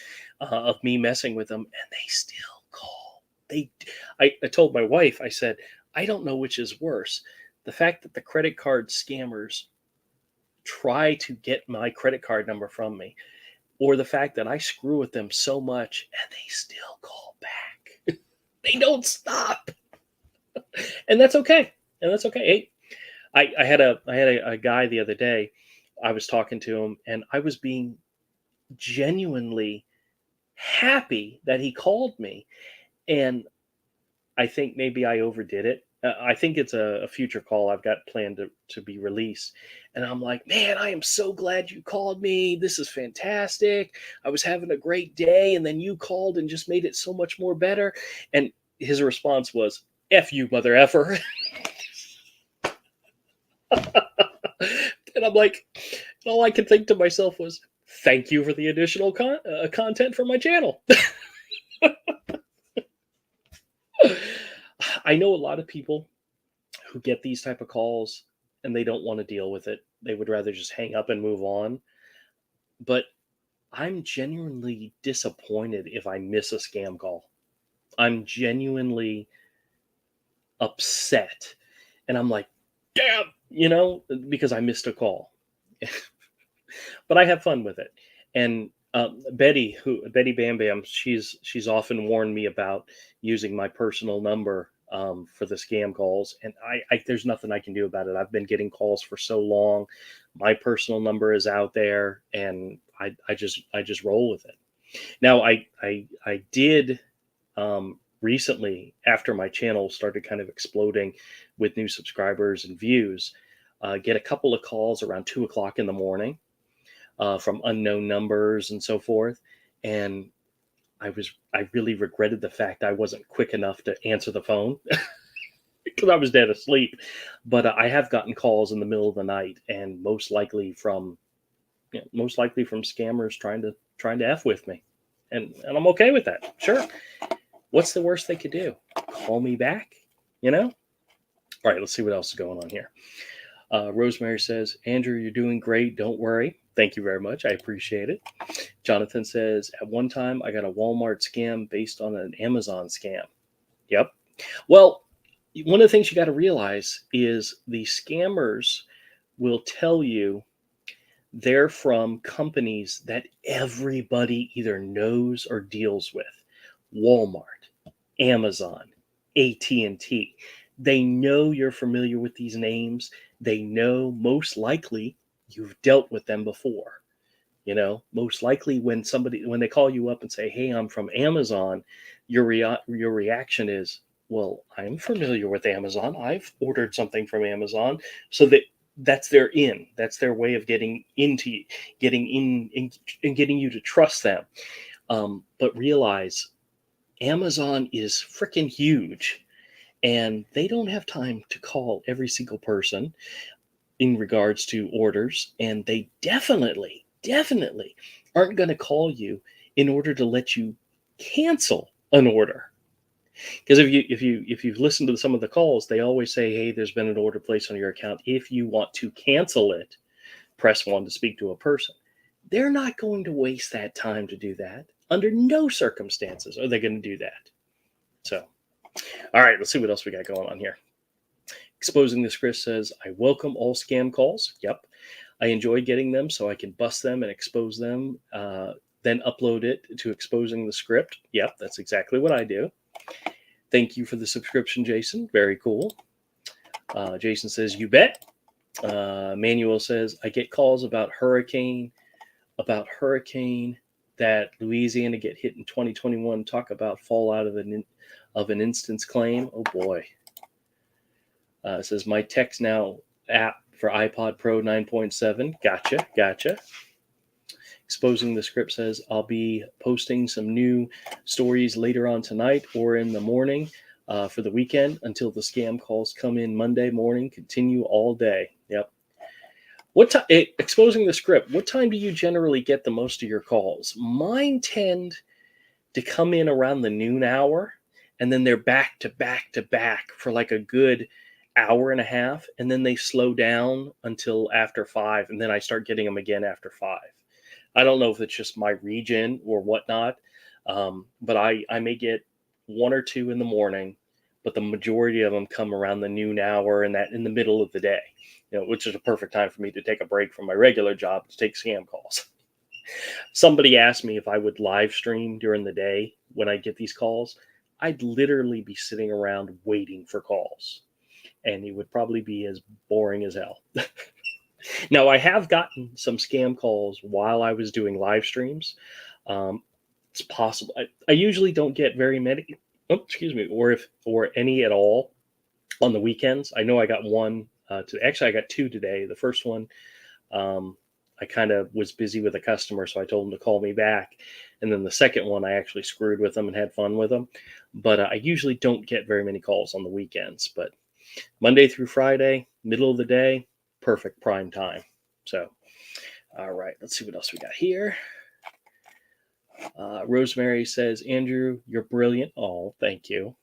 S1: of me messing with them, and they still call. I told my wife, I said, I don't know which is worse. The fact that the credit card scammers try to get my credit card number from me, or the fact that I screw with them so much and they still call back. They don't stop. And that's okay. And that's okay. Hey, I had a guy the other day. I was talking to him and I was being genuinely happy that he called me. And I think maybe I overdid it. I think it's a future call I've got planned to be released. And I'm like, man, I am so glad you called me. This is fantastic. I was having a great day. And then you called and just made it so much more better. And his response was, F you, mother effer. And I'm like, all I could think to myself was, thank you for the additional content for my channel. I know a lot of people who get these type of calls and they don't want to deal with it. They would rather just hang up and move on. But I'm genuinely disappointed if I miss a scam call. I'm genuinely upset. And I'm like, damn, because I missed a call. But I have fun with it. And Betty Bam Bam, she's often warned me about using my personal number for the scam calls, and I there's nothing I can do about it. I've been getting calls for so long. My personal number is out there, and I just roll with it. Now I did recently, after my channel started kind of exploding with new subscribers and views, get a couple of calls around 2 o'clock in the morning from unknown numbers and so forth. And I really regretted the fact I wasn't quick enough to answer the phone because I was dead asleep. But I have gotten calls in the middle of the night, and most likely from scammers trying to f with me, and I'm okay with that. Sure, what's the worst they could do? Call me back, All right, let's see what else is going on here. Rosemary says, Andrew, you're doing great. Don't worry. Thank you very much. I appreciate it. Jonathan says, at one time, I got a Walmart scam based on an Amazon scam. Yep. Well, one of the things you got to realize is the scammers will tell you they're from companies that everybody either knows or deals with. Walmart, Amazon, AT&T. They know you're familiar with these names. They know most likely you've dealt with them before. Most likely when they call you up and say, "Hey, I'm from Amazon," your reaction is, "Well, I'm familiar with Amazon. I've ordered something from Amazon." So that's their in. That's their way of getting in and getting you to trust them. But realize Amazon is freaking huge, and they don't have time to call every single person in regards to orders, and they definitely aren't going to call you in order to let you cancel an order. Because if you've listened to some of the calls, they always say, "Hey, there's been an order placed on your account. If you want to cancel it, press 1 to speak to a person." They're not going to waste that time to do that. Under no circumstances are they going to do that. So, all right, let's see what else we got going on here. Exposing this Chris says, I welcome all scam calls. Yep. I enjoy getting them so I can bust them and expose them, then upload it to Exposing the Script. Yep, that's exactly what I do. Thank you for the subscription, Jason. Very cool. Jason says, you bet. Manuel says, I get calls about hurricane about hurricane that Louisiana get hit in 2021. Talk about fallout of an instance claim. Oh boy. It says my text now app for iPod Pro 9.7. Gotcha. Exposing the Script says I'll be posting some new stories later on tonight or in the morning for the weekend until the scam calls come in Monday morning. Continue all day. Yep. What time? Exposing the Script. What time do you generally get the most of your calls? Mine tend to come in around the noon hour, and then they're back to back to back for like a good hour and a half, and then they slow down until after 5, and then I start getting them again after 5. I don't know if it's just my region or whatnot, but I may get one or two in the morning, but the majority of them come around the noon hour and that in the middle of the day, which is a perfect time for me to take a break from my regular job to take scam calls. Somebody asked me if I would live stream during the day when I get these calls. I'd literally be sitting around waiting for calls, and it would probably be as boring as hell. Now, I have gotten some scam calls while I was doing live streams. It's possible. I usually don't get very many, or any at all on the weekends. I know I got one. Actually, I got two today. The first one, I kind of was busy with a customer, so I told him to call me back. And then the second one, I actually screwed with them and had fun with them. But I usually don't get very many calls on the weekends. But Monday through Friday, middle of the day, perfect prime time. So, all right, let's see what else we got here. Rosemary says, Andrew, you're brilliant. Oh, thank you.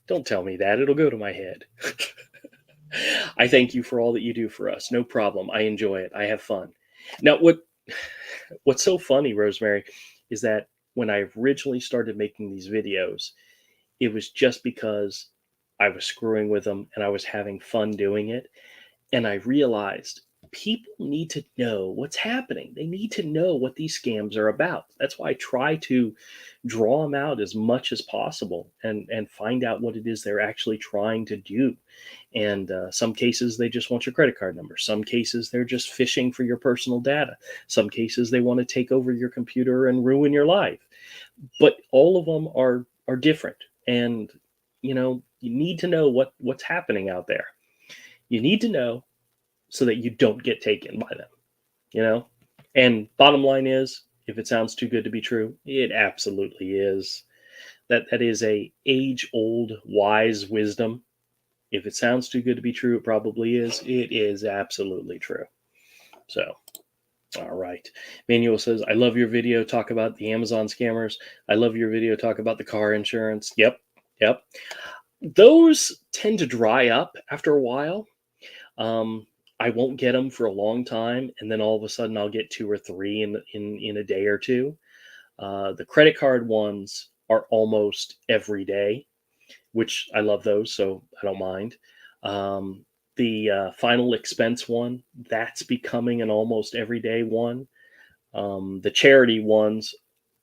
S1: Don't tell me that. It'll go to my head. I thank you for all that you do for us. No problem. I enjoy it. I have fun. Now, what's so funny, Rosemary, is that when I originally started making these videos, it was just because I was screwing with them and I was having fun doing it. And I realized people need to know what's happening. They need to know what these scams are about. That's why I try to draw them out as much as possible and find out what it is they're actually trying to do. And some cases, they just want your credit card number. Some cases, they're just fishing for your personal data. Some cases, they want to take over your computer and ruin your life. But all of them are different. And, you need to know what's happening out there. You need to know so that you don't get taken by them, And bottom line is, if it sounds too good to be true, it absolutely is. That is a age-old wise wisdom. If it sounds too good to be true, it probably is. It is absolutely true. So, all right. Manuel says, I love your video. Talk about the Amazon scammers. I love your video. Talk about the car insurance. Yep. Those tend to dry up after a while. I won't get them for a long time, and then all of a sudden I'll get 2 or 3 in a day or two. The credit card ones are almost every day, which I love those, so I don't mind. The final expense one, that's becoming an almost everyday one. The charity ones,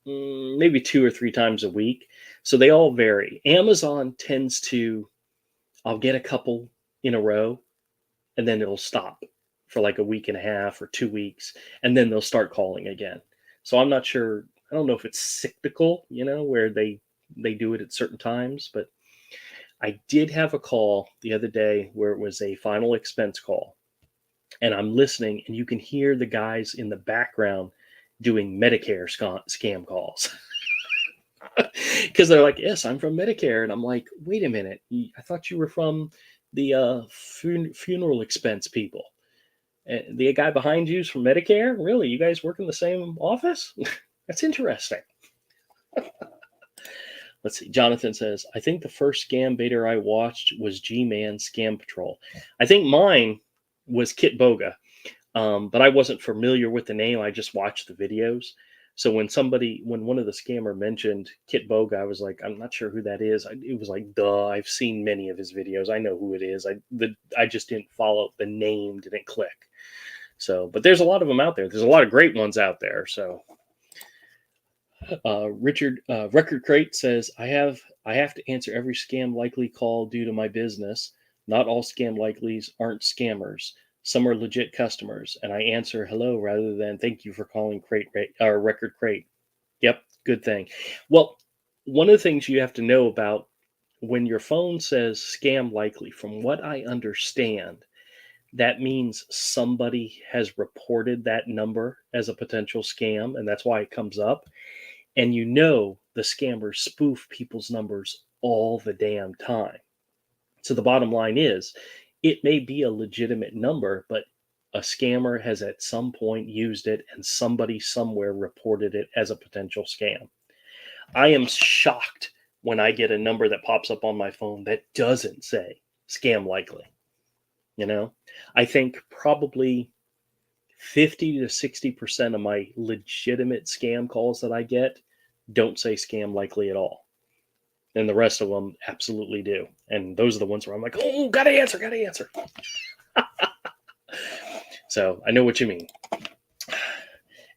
S1: maybe 2 or 3 times a week. So they all vary. Amazon tends to, I'll get a couple in a row, and then it'll stop for like a week and a half or 2 weeks, and then they'll start calling again. So I'm not sure. I don't know if it's cyclical, where they do it at certain times, but I did have a call the other day where it was a final expense call, and I'm listening, and you can hear the guys in the background doing Medicare scam calls. Because they're like, yes, I'm from Medicare. And I'm like, wait a minute. I thought you were from the funeral expense people. The guy behind you is from Medicare? Really? You guys work in the same office? That's interesting. Let's see. Jonathan says, I think the first scam beta I watched was G-Man Scam Patrol. I think mine was Kit Boga, but I wasn't familiar with the name. I just watched the videos. So when one of the scammer mentioned Kit Boga, I was like, I'm not sure who that is. It was like, duh, I've seen many of his videos. I know who it is. I just didn't follow the name, didn't click. So, but there's a lot of them out there. There's a lot of great ones out there. So, Richard Record Crate says, I have to answer every scam likely call due to my business. Not all scam likelies aren't scammers. Some are legit customers, and I answer hello rather than thank you for calling Crate or Record Crate. Yep, good thing. Well, one of the things you have to know about when your phone says scam likely, from what I understand, that means somebody has reported that number as a potential scam, and that's why it comes up. And the scammers spoof people's numbers all the damn time. So the bottom line is, it may be a legitimate number, but a scammer has at some point used it and somebody somewhere reported it as a potential scam. I am shocked when I get a number that pops up on my phone that doesn't say scam likely. You know, I think probably 50 to 60% of my legitimate scam calls that I get don't say scam likely at all. And the rest of them absolutely do. And those are the ones where I'm like, oh, gotta answer, gotta answer. So I know what you mean.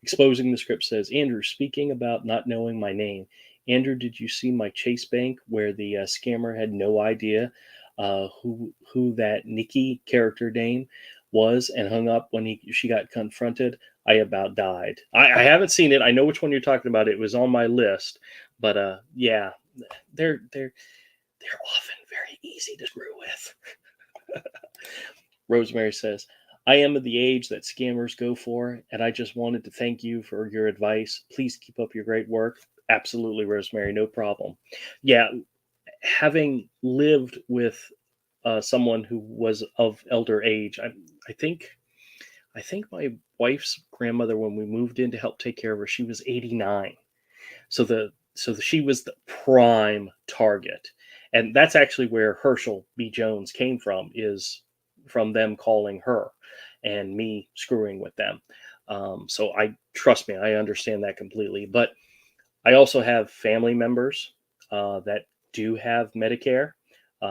S1: Exposing the Script says, Andrew, speaking about not knowing my name, Andrew, did you see my Chase Bank where the scammer had no idea who that Nikki character name was and hung up when she got confronted? I about died. I haven't seen it. I know which one you're talking about. It was on my list, but yeah, they're often very easy to screw with. Rosemary says, I am of the age that scammers go for, and I just wanted to thank you for your advice. Please keep up your great work. Absolutely, Rosemary, no problem. Yeah, having lived with someone who was of elder age, I think my wife's grandmother, when we moved in to help take care of her, she was 89. She was the prime target, and that's actually where Herschel B. Jones came from. Is from them calling her and me screwing with them. So trust me, I understand that completely. But I also have family members that do have Medicare.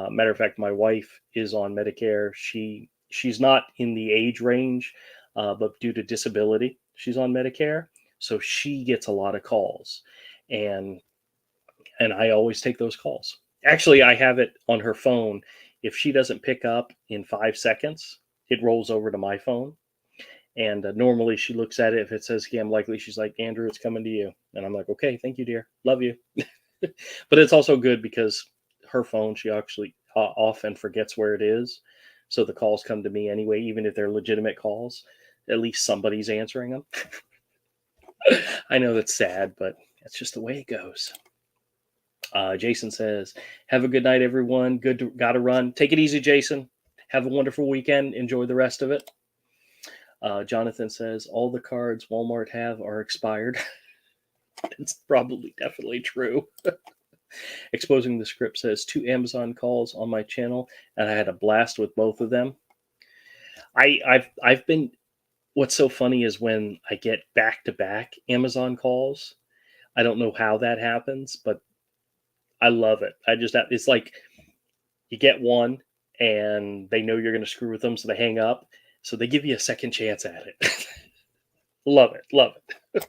S1: Matter of fact, my wife is on Medicare. She's not in the age range, but due to disability, she's on Medicare. So she gets a lot of calls, and I always take those calls. Actually, I have it on her phone. If she doesn't pick up in 5 seconds, it rolls over to my phone. And normally she looks at it. If it says scam likely, she's like, Andrew, it's coming to you. And I'm like, okay, thank you, dear. Love you. But it's also good because her phone, she actually often forgets where it is. So the calls come to me anyway, even if they're legitimate calls. At least somebody's answering them. I know that's sad, but that's just the way it goes. Jason says, have a good night, everyone. Gotta run. Take it easy, Jason. Have a wonderful weekend. Enjoy the rest of it. Jonathan says, all the cards Walmart have are expired. It's probably definitely true. Exposing the Script says, 2 Amazon calls on my channel, and I had a blast with both of them. I've been. What's so funny is when I get back-to-back Amazon calls. I don't know how that happens, but I love it. It's like you get one and they know you're going to screw with them, so they hang up. So they give you a second chance at it. Love it. Love it.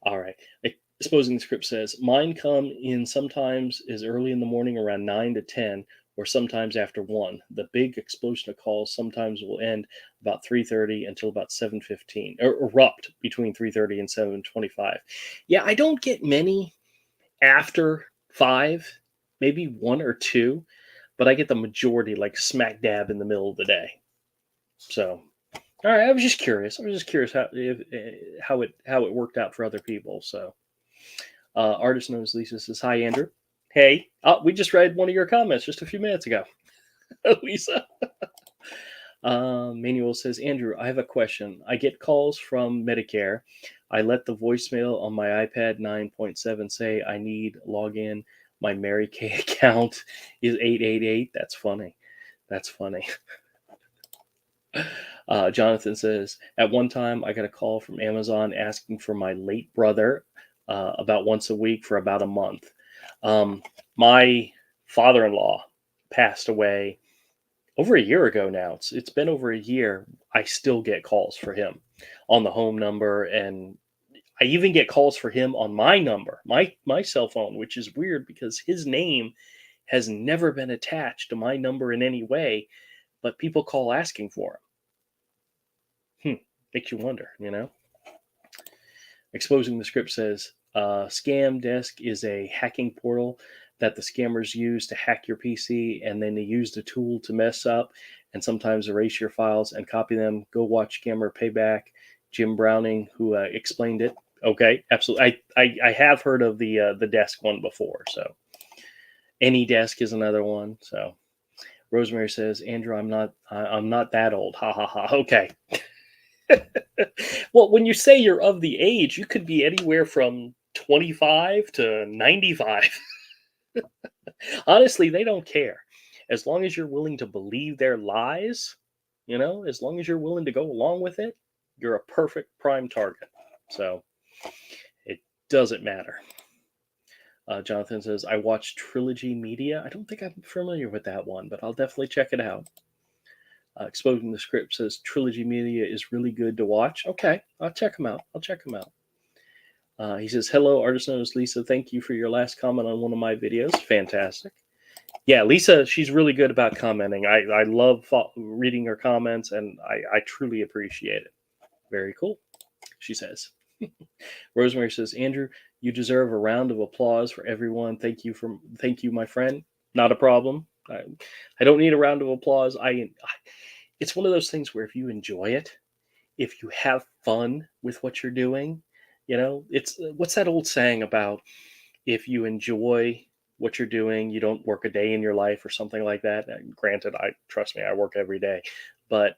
S1: All right. Exposing the Script says, mine come in sometimes as early in the morning around 9 to 10 or sometimes after 1. The big explosion of calls sometimes will end about 3:30 until about 7:15, or erupt between 3:30 and 7:25. Yeah, I don't get many after 5, maybe 1 or 2, but I get the majority like smack dab in the middle of the day. So, all right, I was just curious. How it worked out for other people. So, artist knows Lisa says, hi, Andrew. Hey, we just read one of your comments just a few minutes ago. Lisa. Manuel says, Andrew, I have a question. I get calls from Medicare. I let the voicemail on my iPad 9.7 say I need login. My Mary Kay account is 888. That's funny. That's funny. Jonathan says, at one time I got a call from Amazon asking for my late brother about once a week for about a month. My father-in-law passed away over a year ago now. It's been over a year. I still get calls for him on the home number, and I even get calls for him on my number, my cell phone, which is weird because his name has never been attached to my number in any way, but people call asking for him. Makes you wonder, Exposing the Script says, Scam Desk is a hacking portal that the scammers use to hack your PC, and then they use the tool to mess up and sometimes erase your files and copy them. Go watch Scammer Payback. Jim Browning, who explained it. Okay, absolutely. I have heard of the desk one before. So Any Desk is another one. So Rosemary says, Andrew, I'm not that old. Ha ha ha. Okay. Well, when you say you're of the age, you could be anywhere from 25 to 95. Honestly, they don't care. As long as you're willing to believe their lies, as long as you're willing to go along with it, you're a perfect prime target. So it doesn't matter. Jonathan says, I watched Trilogy Media. I don't think I'm familiar with that one, but I'll definitely check it out. Exposing the Script says, Trilogy Media is really good to watch. Okay, I'll check them out. He says, hello, artist known as Lisa. Thank you for your last comment on one of my videos. Fantastic. Yeah, Lisa, she's really good about commenting. I love reading her comments, and I truly appreciate it. Very cool, she says. Rosemary says, Andrew, you deserve a round of applause for everyone. Thank you, my friend. Not a problem. I don't need a round of applause. It's one of those things where if you enjoy it, if you have fun with what you're doing, it's what's that old saying about if you enjoy what you're doing, you don't work a day in your life or something like that. Granted, trust me, I work every day, but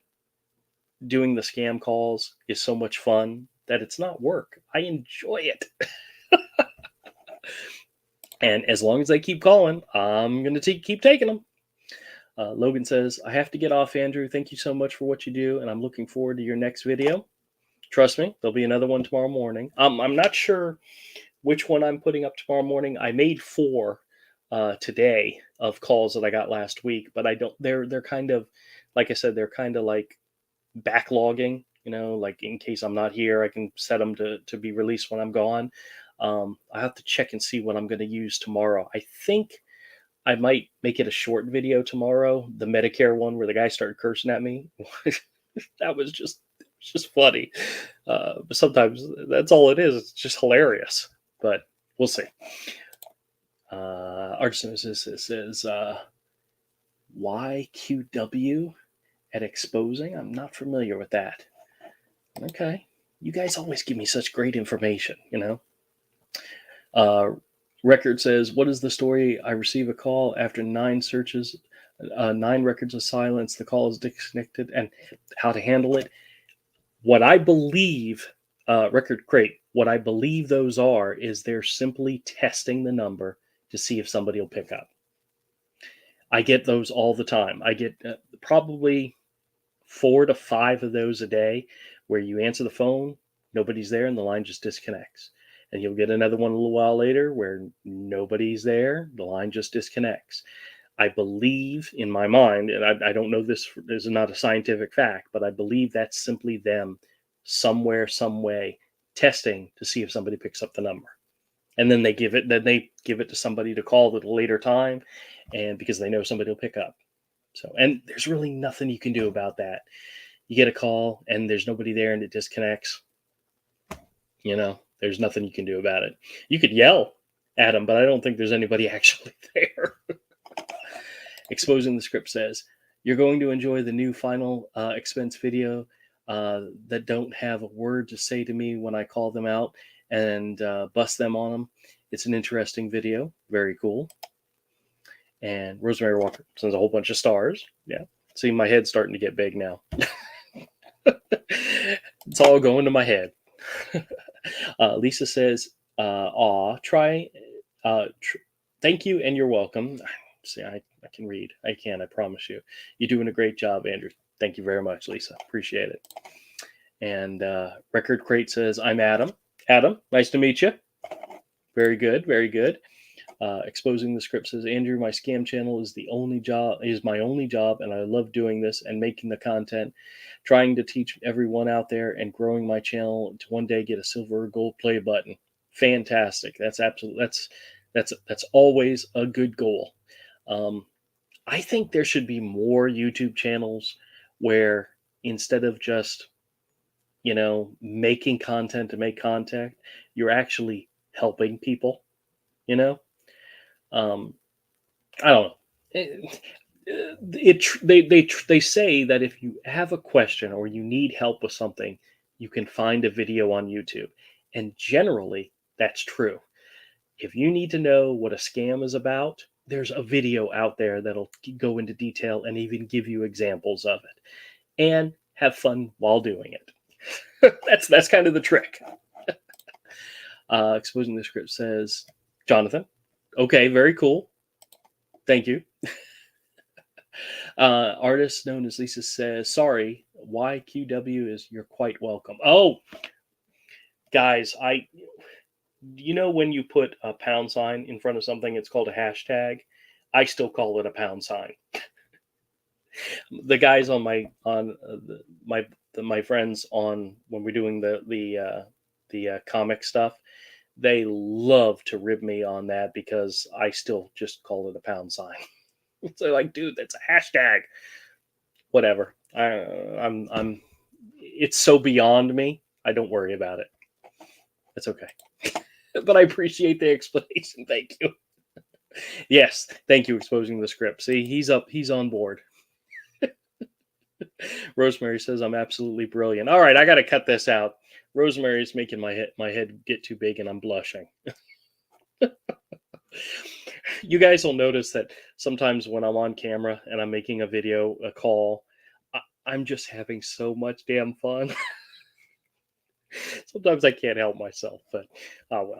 S1: doing the scam calls is so much fun that it's not work. I enjoy it. And as long as they keep calling, I'm going to keep taking them. Logan says, I have to get off, Andrew. Thank you so much for what you do, and I'm looking forward to your next video. Trust me, there'll be another one tomorrow morning. I'm not sure which one I'm putting up tomorrow morning. I made 4 today of calls that I got last week, but I don't. They're kind of, like I said, they're kind of like backlogging. Like in case I'm not here, I can set them to be released when I'm gone. I have to check and see what I'm going to use tomorrow. I think I might make it a short video tomorrow. The Medicare one where the guy started cursing at me. That was just funny. But sometimes that's all it is. It's just hilarious. But we'll see. Artisan says YQW at exposing. I'm not familiar with that. Okay. You guys always give me such great information, Record says, what is the story? I receive a call after 9 searches, 9 records of silence. The call is disconnected, and how to handle it. What I believe, Record Crate, what I believe those is they're simply testing the number to see if somebody will pick up. I get those all the time. I get probably 4 to 5 of those a day where you answer the phone, nobody's there, and the line just disconnects. And you'll get another one a little while later where nobody's there, the line just disconnects. I believe in my mind, and I don't know, this is not a scientific fact, but I believe that's simply them somewhere, some way testing to see if somebody picks up the number. And then they give it to somebody to call at a later time, and because they know somebody will pick up. So, and there's really nothing you can do about that. You get a call and there's nobody there and it disconnects. There's nothing you can do about it. You could yell at them, but I don't think there's anybody actually there. Exposing the Script says, you're going to enjoy the new final expense video that don't have a word to say to me when I call them out and bust them on them. It's an interesting video. Very cool. And Rosemary Walker sends a whole bunch of stars. Yeah. See, my head's starting to get big now. It's all going to my head. Lisa says, thank you and you're welcome. See, I can read. I promise you. You're doing a great job, Andrew. Thank you very much, Lisa. Appreciate it. And Record Crate says, I'm Adam. Adam, nice to meet you. Very good. Very good. Exposing the Script says, Andrew, my scam channel is my only job, and I love doing this and making the content, trying to teach everyone out there and growing my channel to one day get a silver or gold play button. Fantastic. That's always a good goal. I think there should be more YouTube channels where instead of just making content to make content. You're actually helping people, you know? Um, I don't know. They say that if you have a question or you need help with something, you can find a video on YouTube. And generally, that's true. If you need to know what a scam is about, there's a video out there that'll go into detail and even give you examples of it. And have fun while doing it. That's kind of the trick. Exposing the script says, Jonathan. Okay, very cool. Thank you. Artist known as Lisa says, sorry, YQW is you're quite welcome. Oh, guys, when you put a pound sign in front of something, it's called a hashtag. I still call it a pound sign. The guys on my friends on when we're doing the comic stuff, they love to rib me on that because I still just call it a pound sign. So like, dude, that's a hashtag. Whatever. I'm. It's so beyond me. I don't worry about it. It's okay. But I appreciate the explanation. Thank you. Yes, thank you. Exposing the script. See, he's up. He's on board. Rosemary says I'm absolutely brilliant. All right, I got to cut this out. Rosemary is making my head get too big, and I'm blushing. You guys will notice that sometimes when I'm on camera and I'm making a video, a call, I'm just having so much damn fun. Sometimes I can't help myself, but oh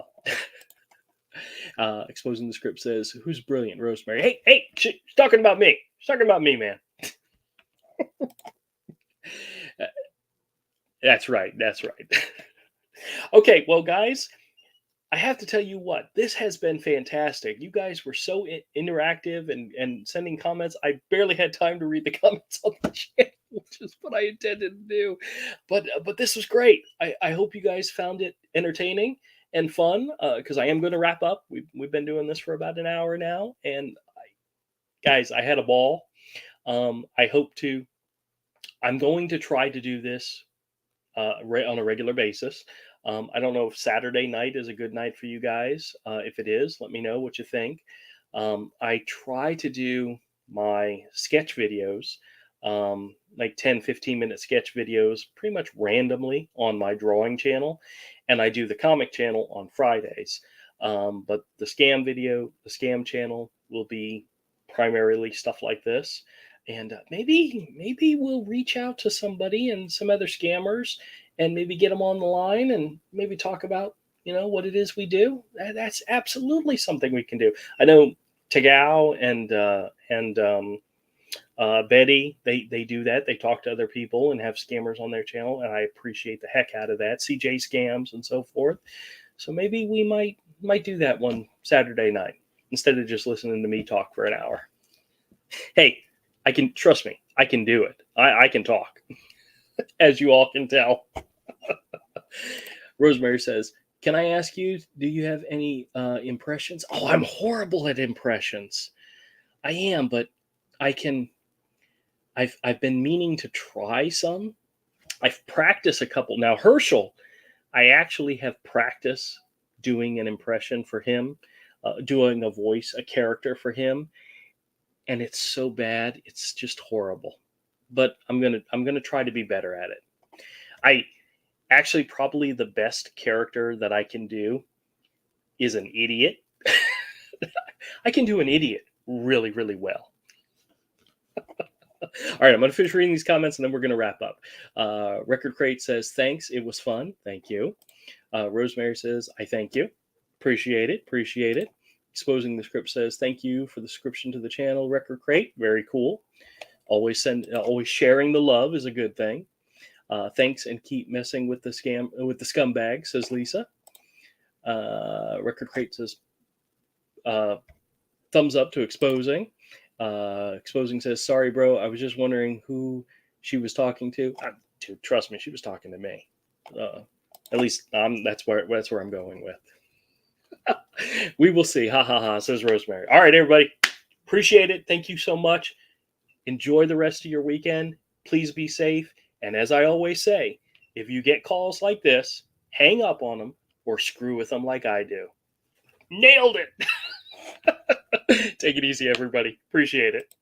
S1: well. Exposing the script says, "Who's brilliant, Rosemary?" Hey, she's talking about me. She's talking about me, man. That's right. That's right. Okay, well, guys, I have to tell you what, this has been fantastic. You guys were so interactive and sending comments. I barely had time to read the comments on the channel, which is what I intended to do. But this was great. I hope you guys found it entertaining and fun because I am going to wrap up. We've been doing this for about an hour now. And guys, I had a ball. I'm going to try to do this on a regular basis. I don't know if Saturday night is a good night for you guys. If it is, let me know what you think. I try to do my sketch videos, like 10-15 minute sketch videos, pretty much randomly on my drawing channel. And I do the comic channel on Fridays. But the scam channel will be primarily stuff like this. And maybe we'll reach out to somebody and some other scammers and maybe get them on the line and maybe talk about what it is we do. That's absolutely something we can do. I know Tagao and Betty, they do that. They talk to other people and have scammers on their channel, and I appreciate the heck out of that. CJ Scams and so forth. So maybe we might do that one Saturday night instead of just listening to me talk for an hour. Hey, trust me, I can do it. I can talk, as you all can tell. Rosemary says, can I ask you, do you have any impressions? Oh, I'm horrible at impressions. I am, but I've been meaning to try some. I've practiced a couple. Now, Herschel, I actually have practiced doing an impression for him, doing a character for him. And it's so bad, it's just horrible. But I'm gonna try to be better at it. I actually probably the best character that I can do is an idiot. I can do an idiot really, really well. All right, I'm gonna finish reading these comments and then we're gonna wrap up. Record Crate says, thanks, it was fun. Thank you. Rosemary says, I thank you. Appreciate it. Exposing the Script says, thank you for the subscription to the channel, Record Crate. Very cool. Always sharing the love is a good thing. Thanks, and keep messing with the scumbag, says Lisa. Record Crate says, thumbs up to Exposing. Exposing says, sorry, bro. I was just wondering who she was talking to. Dude, trust me, she was talking to me. At least that's where I'm going with. We will see. Ha ha ha, says Rosemary. All right, everybody. Appreciate it. Thank you so much. Enjoy the rest of your weekend. Please be safe. And as I always say, If you get calls like this, hang up on them or screw with them like I do. Nailed it. Take it easy, everybody. Appreciate it.